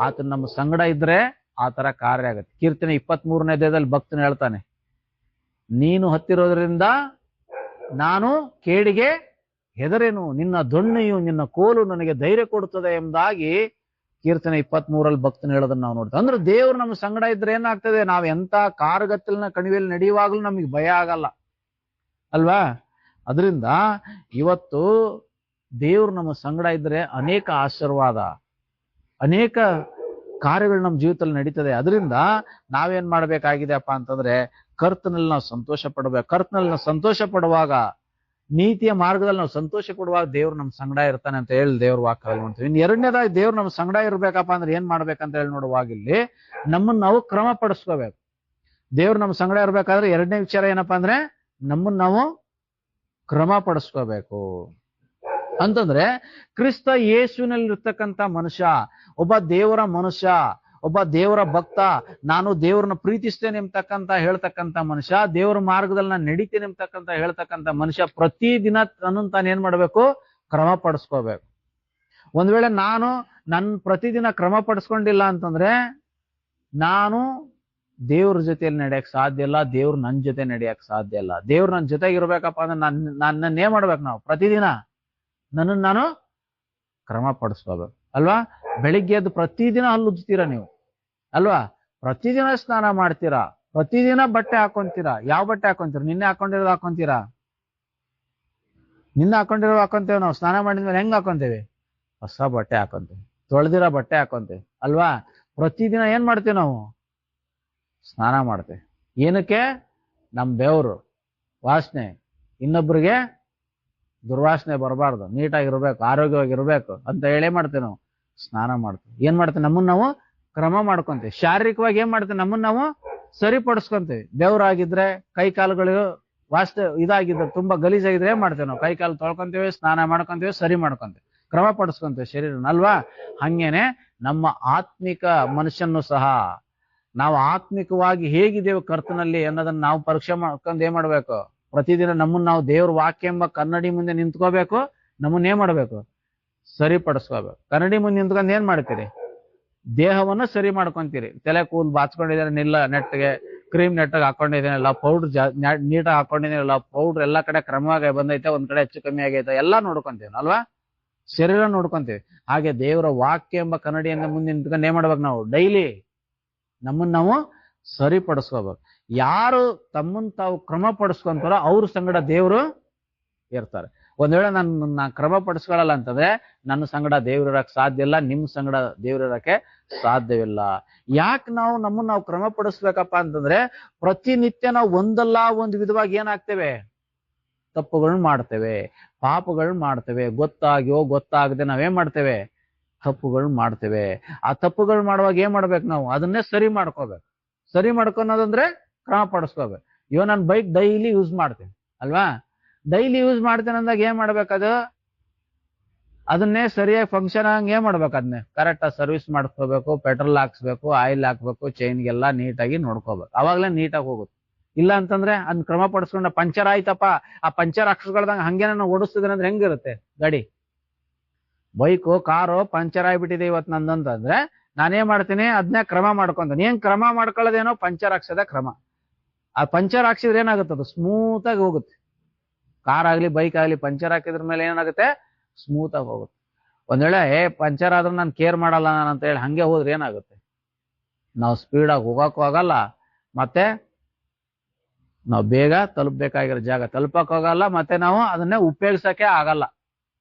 Speaker 1: ಆತನ ನಮ್ಮ ಸಂಗಡ ಇದ್ರೆ ಆ ತರ ಕಾರ್ಯ ಆಗತ್ತೆ. ಕೀರ್ತನೆ 23ನೇ ಅಧ್ಯಾಯದಲ್ಲಿ ಭಕ್ತನು ಹೇಳ್ತಾನೆ, ನೀನು ಹತ್ತಿರೋದ್ರಿಂದ ನಾನು ಕೇಡಿಗೆ ಹೆದರೇನು, ನಿನ್ನ ದೊಣ್ಣೆಯು ನಿನ್ನ ಕೋಲು ನನಗೆ ಧೈರ್ಯ ಕೊಡುತ್ತದೆ ಎಂಬುದಾಗಿ ಕೀರ್ತನೆ 23ರಲ್ಲಿ ಭಕ್ತನ ಹೇಳೋದನ್ನ ನಾವು ನೋಡ್ತೇವೆ. ಅಂದ್ರೆ ದೇವ್ರು ನಮ್ಮ ಸಂಗಡ ಇದ್ರೆ ಏನಾಗ್ತದೆ? ನಾವ್ ಎಂತ ಕಾರುಗತ್ತಲಿನ ಕಣಿವೆಯಲ್ಲಿ ನಡೆಯುವಾಗ್ಲೂ ನಮಗೆ ಭಯ ಆಗಲ್ಲ ಅಲ್ವಾ. ಅದರಿಂದ ಇವತ್ತು ದೇವ್ರು ನಮ್ಮ ಸಂಗಡ ಇದ್ರೆ ಅನೇಕ ಆಶೀರ್ವಾದ, ಅನೇಕ ಕಾರ್ಯಗಳು ನಮ್ಮ ಜೀವಿತದಲ್ಲಿ ನಡೀತದೆ. ಅದರಿಂದ ನಾವೇನ್ ಮಾಡ್ಬೇಕಾಗಿದೆಯಪ್ಪ ಅಂತಂದ್ರೆ ಕರ್ತನಲ್ಲಿ ನಾವು ಸಂತೋಷ ಪಡ್ಬೇಕು. ಕರ್ತನಲ್ಲಿ ನಾವು ಸಂತೋಷ ಪಡುವಾಗ, ನೀತಿಯ ಮಾರ್ಗದಲ್ಲಿ ನಾವು ಸಂತೋಷ ಪಡುವಾಗ ದೇವ್ರು ನಮ್ಮ ಸಂಗಡ ಇರ್ತಾನೆ ಅಂತ ಹೇಳಿ ದೇವ್ರ ವಾಕ್ಯದಲ್ಲಿ ನೋಡ್ತೀವಿ. ಇನ್ನು ಎರಡನೇದಾಗಿ ದೇವ್ರು ನಮ್ಮ ಸಂಗಡ ಇರ್ಬೇಕಪ್ಪ ಅಂದ್ರೆ ಏನ್ ಮಾಡ್ಬೇಕಂತ ಹೇಳಿ ನೋಡುವಾಗ ಇಲ್ಲಿ ನಮ್ಮನ್ನ ನಾವು ಕ್ರಮ ಪಡಿಸ್ಕೋಬೇಕು. ದೇವ್ರು ನಮ್ಮ ಸಂಗಡ ಇರ್ಬೇಕಾದ್ರೆ ಎರಡನೇ ವಿಚಾರ ಏನಪ್ಪಾ ಅಂದ್ರೆ ನಮ್ಮನ್ನ ನಾವು ಕ್ರಮ ಪಡಿಸ್ಕೋಬೇಕು. ಅಂತಂದ್ರೆ ಕ್ರಿಸ್ತ ಯೇಸುವಿನಲ್ಲಿ ಇರ್ತಕ್ಕಂಥ ಮನುಷ್ಯ, ಒಬ್ಬ ದೇವರ ಮನುಷ್ಯ, ಒಬ್ಬ ದೇವರ ಭಕ್ತ, ನಾನು ದೇವ್ರನ್ನ ಪ್ರೀತಿಸ್ತೇನೆ ಎಂಬತಕ್ಕಂತ ಹೇಳ್ತಕ್ಕಂಥ ಮನುಷ್ಯ, ದೇವರ ಮಾರ್ಗದಲ್ಲಿ ನಾನು ನಡೀತೇನೆ ಎಂಬತಕ್ಕಂತ ಹೇಳ್ತಕ್ಕಂಥ ಮನುಷ್ಯ ಪ್ರತಿದಿನ ತನ್ನನ್ನು ತಾನು ಏನ್ ಮಾಡ್ಬೇಕು? ಕ್ರಮ ಪಡಿಸ್ಕೋಬೇಕು. ಒಂದ್ ವೇಳೆ ನಾನು ಪ್ರತಿದಿನ ಕ್ರಮ ಪಡಿಸ್ಕೊಂಡಿಲ್ಲ ಅಂತಂದ್ರೆ ನಾನು ದೇವ್ರ ಜೊತೆಯಲ್ಲಿ ನಡೆಯಕ್ ಸಾಧ್ಯ ಇಲ್ಲ, ದೇವ್ರು ನನ್ನ ಜೊತೆ ನಡೆಯಕ್ ಸಾಧ್ಯ ಇಲ್ಲ. ದೇವ್ರು ನನ್ನ ಜೊತೆಗಿರ್ಬೇಕಪ್ಪ ಅಂದ್ರೆ ನನ್ನೇನ್ ಮಾಡ್ಬೇಕು? ನಾವು ಪ್ರತಿದಿನ ನನ್ನನ್ನು ನಾನು ಕ್ರಮ ಪಡಿಸ್ಕೋಬೇಕು ಅಲ್ವಾ. ಬೆಳಿಗ್ಗೆ ಎದ್ದು ಪ್ರತಿದಿನ ಹಲ್ಲುಜ್ತೀರಾ ನೀವು ಅಲ್ವಾ, ಪ್ರತಿದಿನ ಸ್ನಾನ ಮಾಡ್ತೀರಾ, ಪ್ರತಿದಿನ ಬಟ್ಟೆ ಹಾಕೊಂತೀರಾ. ಯಾವ ಬಟ್ಟೆ ಹಾಕೊಂತೀರಾ? ನಿನ್ನೆ ಹಾಕೊಂಡಿರೋದು ಹಾಕೊಂತೀರಾ? ನಿನ್ನೆ ಹಾಕೊಂಡಿರೋ ಹಾಕೊಂತೇವೆ. ನಾವು ಸ್ನಾನ ಮಾಡಿದ್ಮೇಲೆ ಹೆಂಗ್ ಹಾಕೊಂತೇವೆ? ಹೊಸ ಬಟ್ಟೆ ಹಾಕೊಂತೇವೆ, ತೊಳೆದಿರೋ ಬಟ್ಟೆ ಹಾಕೊಂತೇವೆ ಅಲ್ವಾ. ಪ್ರತಿದಿನ ಏನ್ ಮಾಡ್ತೇವೆ? ನಾವು ಸ್ನಾನ ಮಾಡ್ತೇವೆ. ಏನಕ್ಕೆ? ನಮ್ ಬೆವರು ವಾಸನೆ ಇನ್ನೊಬ್ರಿಗೆ ದುರ್ವಾಸನೆ ಬರಬಾರ್ದು, ನೀಟಾಗಿರ್ಬೇಕು, ಆರೋಗ್ಯವಾಗಿರ್ಬೇಕು ಅಂತ ಹೇಳೇ ಮಾಡ್ತೇವೆ. ನಾವು ಸ್ನಾನ ಮಾಡ್ತೇವೆ. ಏನ್ ಮಾಡ್ತೇವೆ? ನಮ್ಮನ್ನ ನಾವು ಕ್ರಮ ಮಾಡ್ಕೊಂತೇವೆ. ಶಾರೀರಿಕವಾಗಿ ಏನ್ ಮಾಡ್ತೇವೆ? ನಮ್ಮನ್ನ ನಾವು ಸರಿಪಡಿಸ್ಕೊಂತೇವೆ. ಬೆವರಾಗಿದ್ರೆ, ಕೈ ಕಾಲುಗಳು ಇದಾಗಿದ್ರೆ, ತುಂಬಾ ಗಲೀಜಾಗಿದ್ರೆ ಏನ್ ಮಾಡ್ತೇವೆ? ನಾವು ಕೈ ಕಾಲು ತೊಳ್ಕೊಂತೇವೆ, ಸ್ನಾನ ಮಾಡ್ಕೊಂತೇವೆ, ಸರಿ ಮಾಡ್ಕೊಂತೇವೆ, ಕ್ರಮ ಪಡಿಸ್ಕೊಂತೇವೆ ಶರೀರನ ಅಲ್ವಾ. ಹಂಗೇನೆ ನಮ್ಮ ಆತ್ಮಿಕ ಮನುಷ್ಯನ್ನು ಸಹ ನಾವು ಆತ್ಮಿಕವಾಗಿ ಹೇಗಿದ್ದೇವೆ ಕರ್ತನಲ್ಲಿ ಅನ್ನೋದನ್ನ ನಾವು ಪರೀಕ್ಷೆ ಮಾಡ್ಕೊಂಡು ಏನ್ ಮಾಡ್ಬೇಕು? ಪ್ರತಿದಿನ ನಮ್ಮನ್ನ ನಾವು ದೇವ್ರ ವಾಕ್ಯ ಎಂಬ ಕನ್ನಡಿ ಮುಂದೆ ನಿಂತ್ಕೋಬೇಕು. ನಮ್ಮನ್ನ ಏನ್ ಮಾಡ್ಬೇಕು? ಸರಿಪಡಿಸ್ಕೋಬೇಕು. ಕನ್ನಡಿ ಮುಂದೆ ನಿಂತ್ಕೊಂಡು ಏನ್ ಮಾಡ್ತೀರಿ? ದೇಹವನ್ನು ಸರಿ ಮಾಡ್ಕೊಂತೀರಿ. ತಲೆ ಕೂದಲು ಬಾಚ್ಕೊಂಡಿದ್ದೇನೆ ನಿಲ್ಲ ನೆಟ್ಟಿಗೆ, ಕ್ರೀಮ್ ನೆಟ್ಟಾಗಿ ಹಾಕೊಂಡಿದ್ದೇನಲ್ಲ, ಪೌಡರ್ ನೀಟಾಗಿ ಹಾಕೊಂಡಿದ್ದೇನಲ್ಲ, ಪೌಡರ್ ಎಲ್ಲಾ ಕಡೆ ಕ್ರಮವಾಗಿ ಬಂದೈತೆ, ಒಂದ್ ಕಡೆ ಹೆಚ್ಚು ಕಮ್ಮಿ ಆಗೈತೆ, ಎಲ್ಲಾ ನೋಡ್ಕೊಂತೀವಿ ಅಲ್ವಾ. ಶರೀರ ನೋಡ್ಕೊಂತೀವಿ. ಹಾಗೆ ದೇವರ ವಾಕ್ಯ ಎಂಬ ಕನ್ನಡಿಯಿಂದ ಮುಂದೆ ನಿಂತ್ಕೊಂಡು ಏನ್ ಮಾಡ್ಬೇಕು ನಾವು? ಡೈಲಿ ನಮ್ಮನ್ನ ನಾವು ಸರಿಪಡಿಸ್ಕೋಬೇಕು. ಯಾರು ತಮ್ಮನ್ನ ತಾವು ಕ್ರಮ ಪಡಿಸ್ಕೊಂತಾರೋ ಅವ್ರ ಸಂಗಡ ದೇವರು ಇರ್ತಾರೆ. ಒಂದ್ ವೇಳೆ ನಾ ಕ್ರಮ ಪಡಿಸ್ಕೊಳ್ಳಲ್ಲ ಅಂತಂದ್ರೆ ನನ್ನ ಸಂಗಡ ದೇವ್ರು ಇರಕ್ ಸಾಧ್ಯ ಇಲ್ಲ, ನಿಮ್ ಸಂಗಡ ದೇವ್ರು ಇರಕ್ಕೆ ಸಾಧ್ಯವಿಲ್ಲ. ಯಾಕೆ ನಾವು ನಮ್ಮನ್ನ ನಾವು ಕ್ರಮ ಪಡಿಸ್ಬೇಕಪ್ಪ ಅಂತಂದ್ರೆ ಪ್ರತಿನಿತ್ಯ ನಾವು ಒಂದಲ್ಲ ಒಂದು ವಿಧವಾಗಿ ಏನಾಗ್ತೇವೆ? ತಪ್ಪುಗಳನ್ನ ಮಾಡ್ತೇವೆ, ಪಾಪಗಳನ್ನ ಮಾಡ್ತೇವೆ. ಗೊತ್ತಾಗ್ಯೋ ಗೊತ್ತಾಗದೆ ನಾವೇನ್ ಮಾಡ್ತೇವೆ? ತಪ್ಪುಗಳನ್ನ ಮಾಡ್ತೇವೆ. ಆ ತಪ್ಪುಗಳು ಮಾಡುವಾಗ ಏನ್ ಮಾಡ್ಬೇಕು ನಾವು? ಅದನ್ನೇ ಸರಿ ಮಾಡ್ಕೋಬೇಕು. ಸರಿ ಮಾಡ್ಕೊಳೋದಂದ್ರೆ ಕ್ರಮ ಪಡಿಸ್ಕೋಬೇಕು. ಇವ ನಾನು ಬೈಕ್ ಡೈಲಿ ಯೂಸ್ ಮಾಡ್ತೇನೆ ಅಲ್ವಾ? ಡೈಲಿ ಯೂಸ್ ಮಾಡ್ತೇನೆ ಅಂದಾಗ ಏನ್ ಮಾಡ್ಬೇಕದು? ಅದನ್ನೇ ಸರಿಯಾಗಿ ಫಂಕ್ಷನ್ ಹಂಗೆ ಏನ್ ಮಾಡ್ಬೇಕು? ಅದನ್ನೇ ಕರೆಕ್ಟ್ ಆಗಿ ಸರ್ವಿಸ್ ಮಾಡ್ಕೋಬೇಕು, ಪೆಟ್ರೋಲ್ ಹಾಕ್ಸ್ಬೇಕು, ಆಯಿಲ್ ಹಾಕ್ಬೇಕು, ಚೈನ್ಗೆಲ್ಲ ನೀಟಾಗಿ ನೋಡ್ಕೋಬೇಕು. ಅವಾಗ್ಲೇ ನೀಟಾಗಿ ಹೋಗುತ್ತೆ. ಇಲ್ಲ ಅಂತಂದ್ರೆ ಅದ್ ಕ್ರಮ ಪಡಿಸ್ಕೊಂಡ ಪಂಚರ್ ಆಯ್ತಪ್ಪ, ಆ ಪಂಚರ್ ಹಾಕ್ಸ್ಕೊಳ್ದಂಗ ಹಂಗೆ ನಾನು ಓಡಿಸ್ತಿದ್ದೇನೆ ಅಂದ್ರೆ ಹೆಂಗಿರುತ್ತೆ ಗಾಡಿ? ಬೈಕು ಕಾರು ಪಂಚರ್ ಆಗ್ಬಿಟ್ಟಿದೆ ಇವತ್ತು ನಂದಂತಂದ್ರೆ ನಾನೇನ್ ಮಾಡ್ತೀನಿ? ಅದನ್ನೇ ಕ್ರಮ ಮಾಡ್ಕೊಂತೀನಿ. ಏನ್ ಕ್ರಮ ಮಾಡ್ಕೊಳ್ಳೋದೇನೋ ಪಂಚರ್ ಹಾಕ್ಸೋದೇ ಕ್ರಮ. ಆ ಪಂಚರ್ ಹಾಕ್ಸಿದ್ರೆ ಏನಾಗುತ್ತೆ? ಅದು ಸ್ಮೂತ್ ಆಗಿ ಹೋಗುತ್ತೆ. ಕಾರ್ ಆಗ್ಲಿ ಬೈಕ್ ಆಗ್ಲಿ ಪಂಚರ್ ಹಾಕಿದ್ರ ಮೇಲೆ ಏನಾಗುತ್ತೆ? ಸ್ಮೂತ್ ಆಗಿ ಹೋಗುತ್ತೆ. ಒಂದ್ ವೇಳೆ ಪಂಚರ್ ಆದ್ರೂ ನಾನು ಕೇರ್ ಮಾಡಲ್ಲ ನಾನು ಅಂತ ಹೇಳಿ ಹಂಗೆ ಹೋದ್ರೆ ಏನಾಗುತ್ತೆ? ನಾವು ಸ್ಪೀಡಾಗಿ ಹೋಗಕ್ಕೂ ಆಗಲ್ಲ, ಮತ್ತೆ ನಾವು ಬೇಗ ತಲುಪಬೇಕಾಗಿರೋ ಜಾಗ ತಲುಪಕ್ ಹೋಗಲ್ಲ, ಮತ್ತೆ ನಾವು ಅದನ್ನೇ ಉಪಯೋಗಿಸಕ್ಕೆ ಆಗಲ್ಲ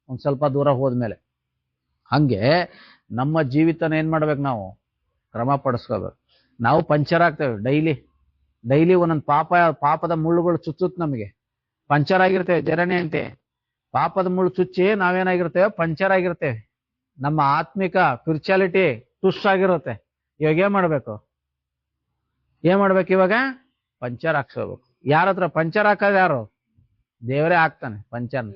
Speaker 1: ಒಂದ್ ಸ್ವಲ್ಪ ದೂರ ಹೋದ್ಮೇಲೆ. ಹಂಗೆ ನಮ್ಮ ಜೀವಿತನ ಏನ್ ಮಾಡ್ಬೇಕು? ನಾವು ಕ್ರಮ ಪಡಿಸ್ಕೋಬೇಕು. ನಾವು ಪಂಚರ್ ಆಗ್ತೇವೆ ಡೈಲಿ ಒಂದೊಂದು ಪಾಪದ ಮುಳ್ಳುಗಳು ಚುಚ್ಚುತ್ತೆ ನಮಗೆ. ಪಂಚರ್ ಆಗಿರ್ತೇವೆ ಜರಣೆ ಅಂತೆ. ಪಾಪದ ಮುಳ್ಳು ಚುಚ್ಚಿ ನಾವೇನಾಗಿರ್ತೇವೆ? ಪಂಚರ್ ಆಗಿರ್ತೇವೆ. ನಮ್ಮ ಆತ್ಮಿಕ ಸ್ಪಿರಿಚುಯಾಲಿಟಿ ಟುಸ್ ಆಗಿರುತ್ತೆ. ಇವಾಗ ಏನ್ ಮಾಡ್ಬೇಕು? ಇವಾಗ ಪಂಚರ್ ಹಾಕ್ಸ್ಕೋಬೇಕು. ಯಾರ ಹತ್ರ ಪಂಚರ್ ಹಾಕೋದು? ಯಾರು? ದೇವರೇ ಹಾಕ್ತಾನೆ ಪಂಚರ್.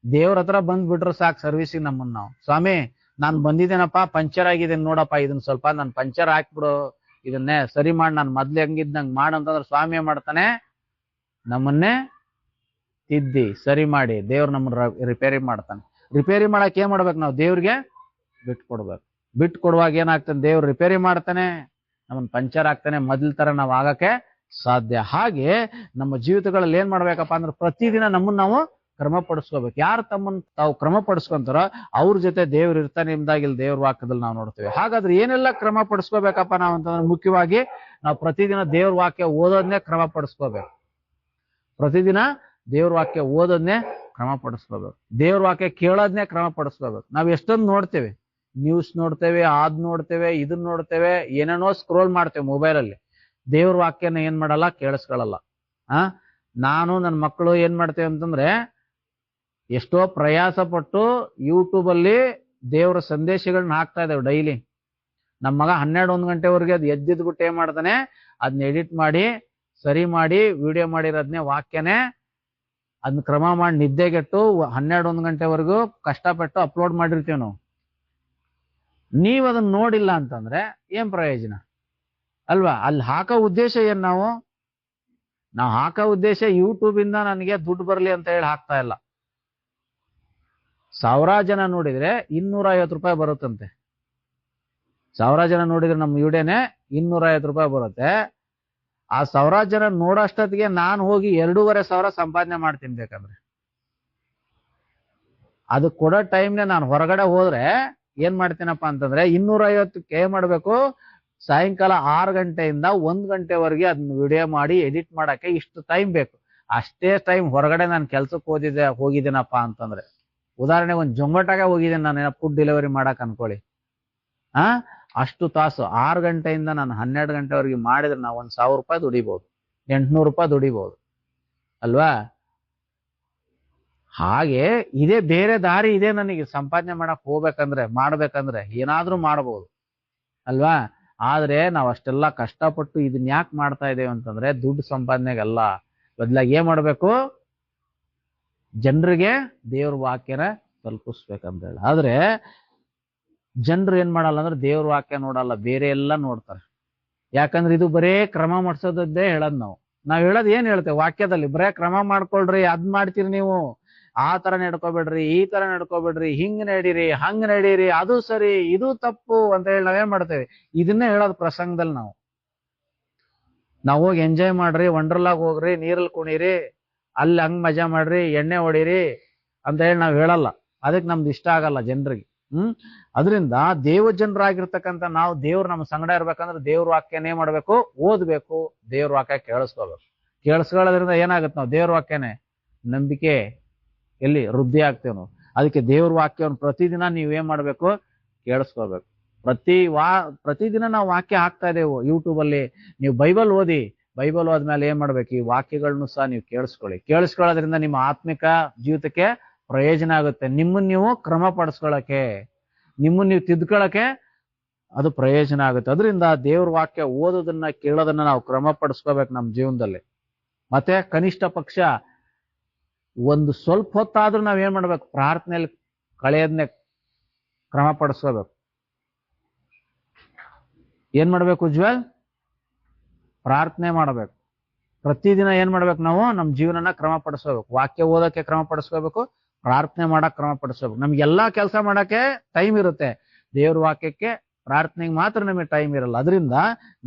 Speaker 1: ದೇವ್ರ ಹತ್ರ ಬಂದ್ಬಿಟ್ರೆ ಸಾಕು ಸರ್ವಿಸಿಗೆ ನಮ್ಮನ್ನ. ನಾವು ಸ್ವಾಮಿ ನಾನ್ ಬಂದಿದ್ದೇನಪ್ಪ, ಪಂಚರ್ ಆಗಿದ್ದೇನೆ ನೋಡಪ್ಪ, ಇದನ್ನ ಸ್ವಲ್ಪ ನಾನು ಪಂಚರ್ ಹಾಕ್ಬಿಡು, ಇದನ್ನೇ ಸರಿ ಮಾಡಿ, ನಾನು ಮೊದ್ಲು ಹೆಂಗಿದ್ದಂಗೆ ಮಾಡಂತಂದ್ರೆ ಸ್ವಾಮಿ ಮಾಡ್ತಾನೆ, ನಮ್ಮನ್ನೇ ತಿದ್ದಿ ಸರಿ ಮಾಡಿ ದೇವ್ರು ನಮ್ಮನ್ನ ರಿಪೇರಿ ಮಾಡ್ತಾನೆ. ರಿಪೇರಿ ಮಾಡಕ್ ಏನ್ ಮಾಡ್ಬೇಕು? ನಾವು ದೇವ್ರಿಗೆ ಬಿಟ್ಕೊಡ್ಬೇಕು. ಬಿಟ್ಕೊಡುವಾಗ ಏನಾಗ್ತಾನೆ? ದೇವ್ರು ರಿಪೇರಿ ಮಾಡ್ತಾನೆ, ನಮ್ಮನ್ನ ಪಂಚರ್ ಆಗ್ತಾನೆ, ಮೊದ್ಲ ತರ ನಾವ್ ಆಗಕ್ಕೆ ಸಾಧ್ಯ. ಹಾಗೆ ನಮ್ಮ ಜೀವಿತಗಳಲ್ಲಿ ಏನ್ ಮಾಡ್ಬೇಕಪ್ಪ ಅಂದ್ರೆ ಪ್ರತಿದಿನ ನಮ್ಮನ್ನ ನಾವು ಕ್ರಮ ಪಡಿಸ್ಕೋಬೇಕು. ಯಾರು ತಮ್ಮನ್ನ ತಾವು ಕ್ರಮ ಪಡಿಸ್ಕೊಂತಾರೋ ಅವ್ರ ಜೊತೆ ದೇವ್ರು ಇರ್ತಾನೆ ಎಂಬುದಾಗಿ ದೇವ್ರ ವಾಕ್ಯದಲ್ಲಿ ನಾವು ನೋಡ್ತೇವೆ. ಹಾಗಾದ್ರೆ ಏನೆಲ್ಲ ಕ್ರಮ ಪಡಿಸ್ಕೋಬೇಕಪ್ಪ ನಾವು ಅಂತಂದ್ರೆ ಮುಖ್ಯವಾಗಿ ನಾವು ಪ್ರತಿದಿನ ದೇವ್ರ ವಾಕ್ಯ ಓದೋದನ್ನೇ ಕ್ರಮ ಪಡಿಸ್ಕೋಬೇಕು. ಪ್ರತಿದಿನ ದೇವ್ರ ವಾಕ್ಯ ಓದೋದನ್ನೇ ಕ್ರಮ ಪಡಿಸ್ಕೋಬೇಕು. ದೇವ್ರ ವಾಕ್ಯ ಕೇಳೋದನ್ನೇ ಕ್ರಮ ಪಡಿಸ್ಕೋಬೇಕು. ನಾವ್ ಎಷ್ಟೊಂದು ನೋಡ್ತೇವೆ, ನ್ಯೂಸ್ ನೋಡ್ತೇವೆ, ನೋಡ್ತೇವೆ, ಇದನ್ನ ನೋಡ್ತೇವೆ, ಏನೇನೋ ಸ್ಕ್ರೋಲ್ ಮಾಡ್ತೇವೆ ಮೊಬೈಲಲ್ಲಿ. ದೇವ್ರ ವಾಕ್ಯನ ಏನ್ ಮಾಡಲ್ಲ? ಕೇಳಿಸ್ಕೊಳ್ಳಲ್ಲ. ನಾನು ನನ್ನ ಮಕ್ಕಳು ಏನ್ ಮಾಡ್ತೇವೆ ಅಂತಂದ್ರೆ ಎಷ್ಟೋ ಪ್ರಯಾಸ ಪಟ್ಟು ಯೂಟ್ಯೂಬ್ ಅಲ್ಲಿ ದೇವರ ಸಂದೇಶಗಳನ್ನ ಹಾಕ್ತಾ ಇದ್ದೇವೆ ಡೈಲಿ. ನಮ್ಮ ಮಗ 12-1 ಗಂಟೆವರೆಗೆ ಅದು ಎದ್ದಿದ್ಬಿಟ್ಟು ಏನ್ ಮಾಡ್ತಾನೆ? ಅದನ್ನ ಎಡಿಟ್ ಮಾಡಿ ಸರಿ ಮಾಡಿ ವಿಡಿಯೋ ಮಾಡಿರೋದನ್ನೇ ವಾಕ್ಯನೇ ಅದನ್ನ ಕ್ರಮ ಮಾಡಿ ನಿದ್ದೆಗೆಟ್ಟು 12-1 ಗಂಟೆವರೆಗೂ ಕಷ್ಟಪಟ್ಟು ಅಪ್ಲೋಡ್ ಮಾಡಿರ್ತೀವಿ ನಾವು. ನೀವ್ ಅದನ್ನ ನೋಡಿಲ್ಲ ಅಂತಂದ್ರೆ ಏನ್ ಪ್ರಯೋಜನ ಅಲ್ವಾ? ಅಲ್ಲಿ ಹಾಕೋ ಉದ್ದೇಶ ಏನ್? ನಾವು ಹಾಕೋ ಉದ್ದೇಶ ಯೂಟ್ಯೂಬ್ ಇಂದ ನನಗೆ ದುಡ್ಡು ಬರ್ಲಿ ಅಂತ ಹೇಳಿ ಹಾಕ್ತಾ ಇಲ್ಲ. 1000 ಜನ ನೋಡಿದ್ರೆ 250 ರೂಪಾಯಿ ಬರುತ್ತಂತೆ. 1000 ಜನ ನೋಡಿದ್ರೆ ನಮ್ಮ ವಿಡಿಯೋನೇ 250 ರೂಪಾಯಿ ಬರುತ್ತೆ. ಆ 1000 ಜನ ನೋಡೋಷ್ಟೊತ್ತಿಗೆ ನಾನು ಹೋಗಿ 2500 ಸಂಪಾದನೆ ಮಾಡ್ತೀನಿ. ಬೇಕಂದ್ರೆ ಅದು ಕೊಡೋ ಟೈಮ್ನೆ ನಾನು ಹೊರಗಡೆ ಹೋದ್ರೆ ಏನ್ ಮಾಡ್ತೀನಪ್ಪ ಅಂತಂದ್ರೆ 250ಕ್ಕೆ ಏನ್ ಮಾಡ್ಬೇಕು? ಸಾಯಂಕಾಲ 6 ಗಂಟೆಯಿಂದ 1 ಗಂಟೆವರೆಗೆ ಅದನ್ನ ವಿಡಿಯೋ ಮಾಡಿ ಎಡಿಟ್ ಮಾಡಕ್ಕೆ ಇಷ್ಟು ಟೈಮ್ ಬೇಕು. ಅಷ್ಟೇ ಟೈಮ್ ಹೊರಗಡೆ ನಾನು ಕೆಲ್ಸಕ್ಕೆ ಹೋಗಿದ್ದೇನಪ್ಪ ಅಂತಂದ್ರೆ, ಉದಾಹರಣೆ ಒಂದು ಜೊಂಗೊಟಾಗೆ ಹೋಗಿದ್ದೇನೆ ನಾನು ಫುಡ್ ಡೆಲಿವರಿ ಮಾಡಕ್ ಅನ್ಕೊಳ್ಳಿ. ಅಷ್ಟು ತಾಸು 6 ಗಂಟೆಯಿಂದ ನಾನು 12 ಗಂಟೆವರೆಗೆ ಮಾಡಿದ್ರೆ ನಾವು 1000 ರೂಪಾಯಿ ದುಡಿಬಹುದು, 800 ರೂಪಾಯಿ ದುಡಿಬಹುದು ಅಲ್ವಾ? ಹಾಗೆ ಇದೇ ಬೇರೆ ದಾರಿ ಇದೆ ನನಗೆ ಸಂಪಾದನೆ ಮಾಡಕ್ ಮಾಡ್ಬೇಕಂದ್ರೆ ಏನಾದ್ರೂ ಮಾಡಬಹುದು ಅಲ್ವಾ? ಆದ್ರೆ ನಾವ್ ಅಷ್ಟೆಲ್ಲ ಕಷ್ಟಪಟ್ಟು ಇದನ್ನ ಯಾಕೆ ಮಾಡ್ತಾ ಇದ್ದೇವೆ ಅಂತಂದ್ರೆ ದುಡ್ಡು ಸಂಪಾದನೆಗಲ್ಲ. ಬದಲಾಗಿ ಏನ್ ಮಾಡ್ಬೇಕು? ಜನರಿಗೆ ದೇವ್ರ ವಾಕ್ಯನ ತಲುಪಿಸ್ಬೇಕಂತ ಹೇಳಿ. ಆದ್ರೆ ಜನರು ಏನ್ ಮಾಡಲ್ಲ ಅಂದ್ರೆ ದೇವ್ರ ವಾಕ್ಯ ನೋಡಲ್ಲ, ಬೇರೆ ಎಲ್ಲ ನೋಡ್ತಾರೆ. ಯಾಕಂದ್ರೆ ಇದು ಬರೇ ಕ್ರಮ ಮಾಡ್ಸೋದದ್ದೇ ಹೇಳದ್ ನಾವ್ ಹೇಳೋದ್ ಏನ್ ಹೇಳ್ತೇವೆ ವಾಕ್ಯದಲ್ಲಿ? ಬರೇ ಕ್ರಮ ಮಾಡ್ಕೊಳ್ರಿ, ಅದ್ ಮಾಡ್ತೀರಿ ನೀವು, ಆ ತರ ನಡ್ಕೋಬೇಡ್ರಿ, ಈ ತರ ನಡ್ಕೋಬೇಡ್ರಿ, ಹಿಂಗ್ ನಡೀರಿ, ಹಂಗ್ ನಡೀರಿ, ಅದು ಸರಿ, ಇದು ತಪ್ಪು ಅಂತ ಹೇಳಿ ನಾವೇನ್ ಮಾಡ್ತೇವೆ? ಇದನ್ನೇ ಹೇಳೋದು ಪ್ರಸಂಗದಲ್ಲಿ. ನಾವು ಹೋಗಿ ಎಂಜಾಯ್ ಮಾಡ್ರಿ, ವಂಡರ್ಲಾಗ್ ಹೋಗ್ರಿ, ನೀರಲ್ಲಿ ಕುಣೀರಿ, ಅಲ್ಲಿ ಹಂಗ್ ಮಜಾ ಮಾಡ್ರಿ, ಎಣ್ಣೆ ಹೊಡೀರಿ ಅಂತ ಹೇಳಿ ನಾವ್ ಹೇಳಲ್ಲ ಅದಕ್ಕೆ ನಮ್ದು ಇಷ್ಟ ಆಗಲ್ಲ ಜನರಿಗೆ. ಅದರಿಂದ ದೇವ ಜನರಾಗಿರ್ತಕ್ಕಂಥ ನಾವು ದೇವ್ರು ನಮ್ಮ ಸಂಗಡ ಇರ್ಬೇಕಂದ್ರೆ ದೇವ್ರ ವಾಕ್ಯನೇ ಮಾಡ್ಬೇಕು, ಓದ್ಬೇಕು, ದೇವ್ರ ವಾಕ್ಯ ಕೇಳಿಸ್ಕೋಬೇಕು. ಕೇಳಿಸ್ಕೊಳ್ಳೋದ್ರಿಂದ ಏನಾಗುತ್ತೆ, ನಾವು ದೇವ್ರ ವಾಕ್ಯನೇ ನಂಬಿಕೆ ಎಲ್ಲಿ ವೃದ್ಧಿ ಆಗ್ತೇವೆ ನಾವು. ಅದಕ್ಕೆ ದೇವ್ರ ವಾಕ್ಯವನ್ನು ಪ್ರತಿದಿನ ನೀವೇನ್ ಮಾಡ್ಬೇಕು, ಕೇಳಿಸ್ಕೋಬೇಕು. ಪ್ರತಿದಿನ ನಾವು ವಾಕ್ಯ ಹಾಕ್ತಾ ಇದ್ದೇವೆ ಯೂಟ್ಯೂಬಲ್ಲಿ. ನೀವು ಬೈಬಲ್ ಓದಿ, ಬೈಬಲ್ ಹೋದ್ಮೇಲೆ ಏನ್ ಮಾಡ್ಬೇಕು, ಈ ವಾಕ್ಯಗಳನ್ನು ಸಹ ನೀವು ಕೇಳಿಸ್ಕೊಳ್ಳೋದ್ರಿಂದ ನಿಮ್ಮ ಆತ್ಮಿಕ ಜೀವಿತಕ್ಕೆ ಪ್ರಯೋಜನ ಆಗುತ್ತೆ. ನಿಮ್ಮನ್ನ ನೀವು ಕ್ರಮ ಪಡಿಸ್ಕೊಳಕ್ಕೆ, ನಿಮ್ಮನ್ನ ನೀವು ತಿದ್ಕೊಳ್ಳಕ್ಕೆ ಅದು ಪ್ರಯೋಜನ ಆಗುತ್ತೆ. ಅದರಿಂದ ದೇವ್ರ ವಾಕ್ಯ ಓದೋದನ್ನ ಕೇಳೋದನ್ನ ನಾವು ಕ್ರಮ ಪಡಿಸ್ಕೋಬೇಕು ನಮ್ಮ ಜೀವನದಲ್ಲಿ. ಮತ್ತೆ ಕನಿಷ್ಠ ಪಕ್ಷ ಒಂದು ಸ್ವಲ್ಪ ಹೊತ್ತಾದ್ರೂ ನಾವೇನ್ ಮಾಡ್ಬೇಕು, ಪ್ರಾರ್ಥನೆಯಲ್ಲಿ ಕಳೆಯೋದನ್ನೇ ಕ್ರಮ ಪಡಿಸ್ಕೋಬೇಕು. ಏನ್ ಮಾಡ್ಬೇಕು ಉಜ್ವಲ್, ಪ್ರಾರ್ಥನೆ ಮಾಡ್ಬೇಕು. ಪ್ರತಿದಿನ ಏನ್ ಮಾಡ್ಬೇಕು, ನಾವು ನಮ್ಮ ಜೀವನನ ಕ್ರಮ ಪಡಿಸ್ಕೋಬೇಕು. ವಾಕ್ಯ ಓದಕ್ಕೆ ಕ್ರಮ ಪಡಿಸ್ಕೋಬೇಕು, ಪ್ರಾರ್ಥನೆ ಮಾಡಕ್ ಕ್ರಮ ಪಡಿಸ್ಕೋಬೇಕು. ನಮ್ಗೆಲ್ಲಾ ಕೆಲಸ ಮಾಡಕ್ಕೆ ಟೈಮ್ ಇರುತ್ತೆ, ದೇವ್ರ ವಾಕ್ಯಕ್ಕೆ ಪ್ರಾರ್ಥನೆಗೆ ಮಾತ್ರ ನಮಗೆ ಟೈಮ್ ಇರಲ್ಲ. ಅದರಿಂದ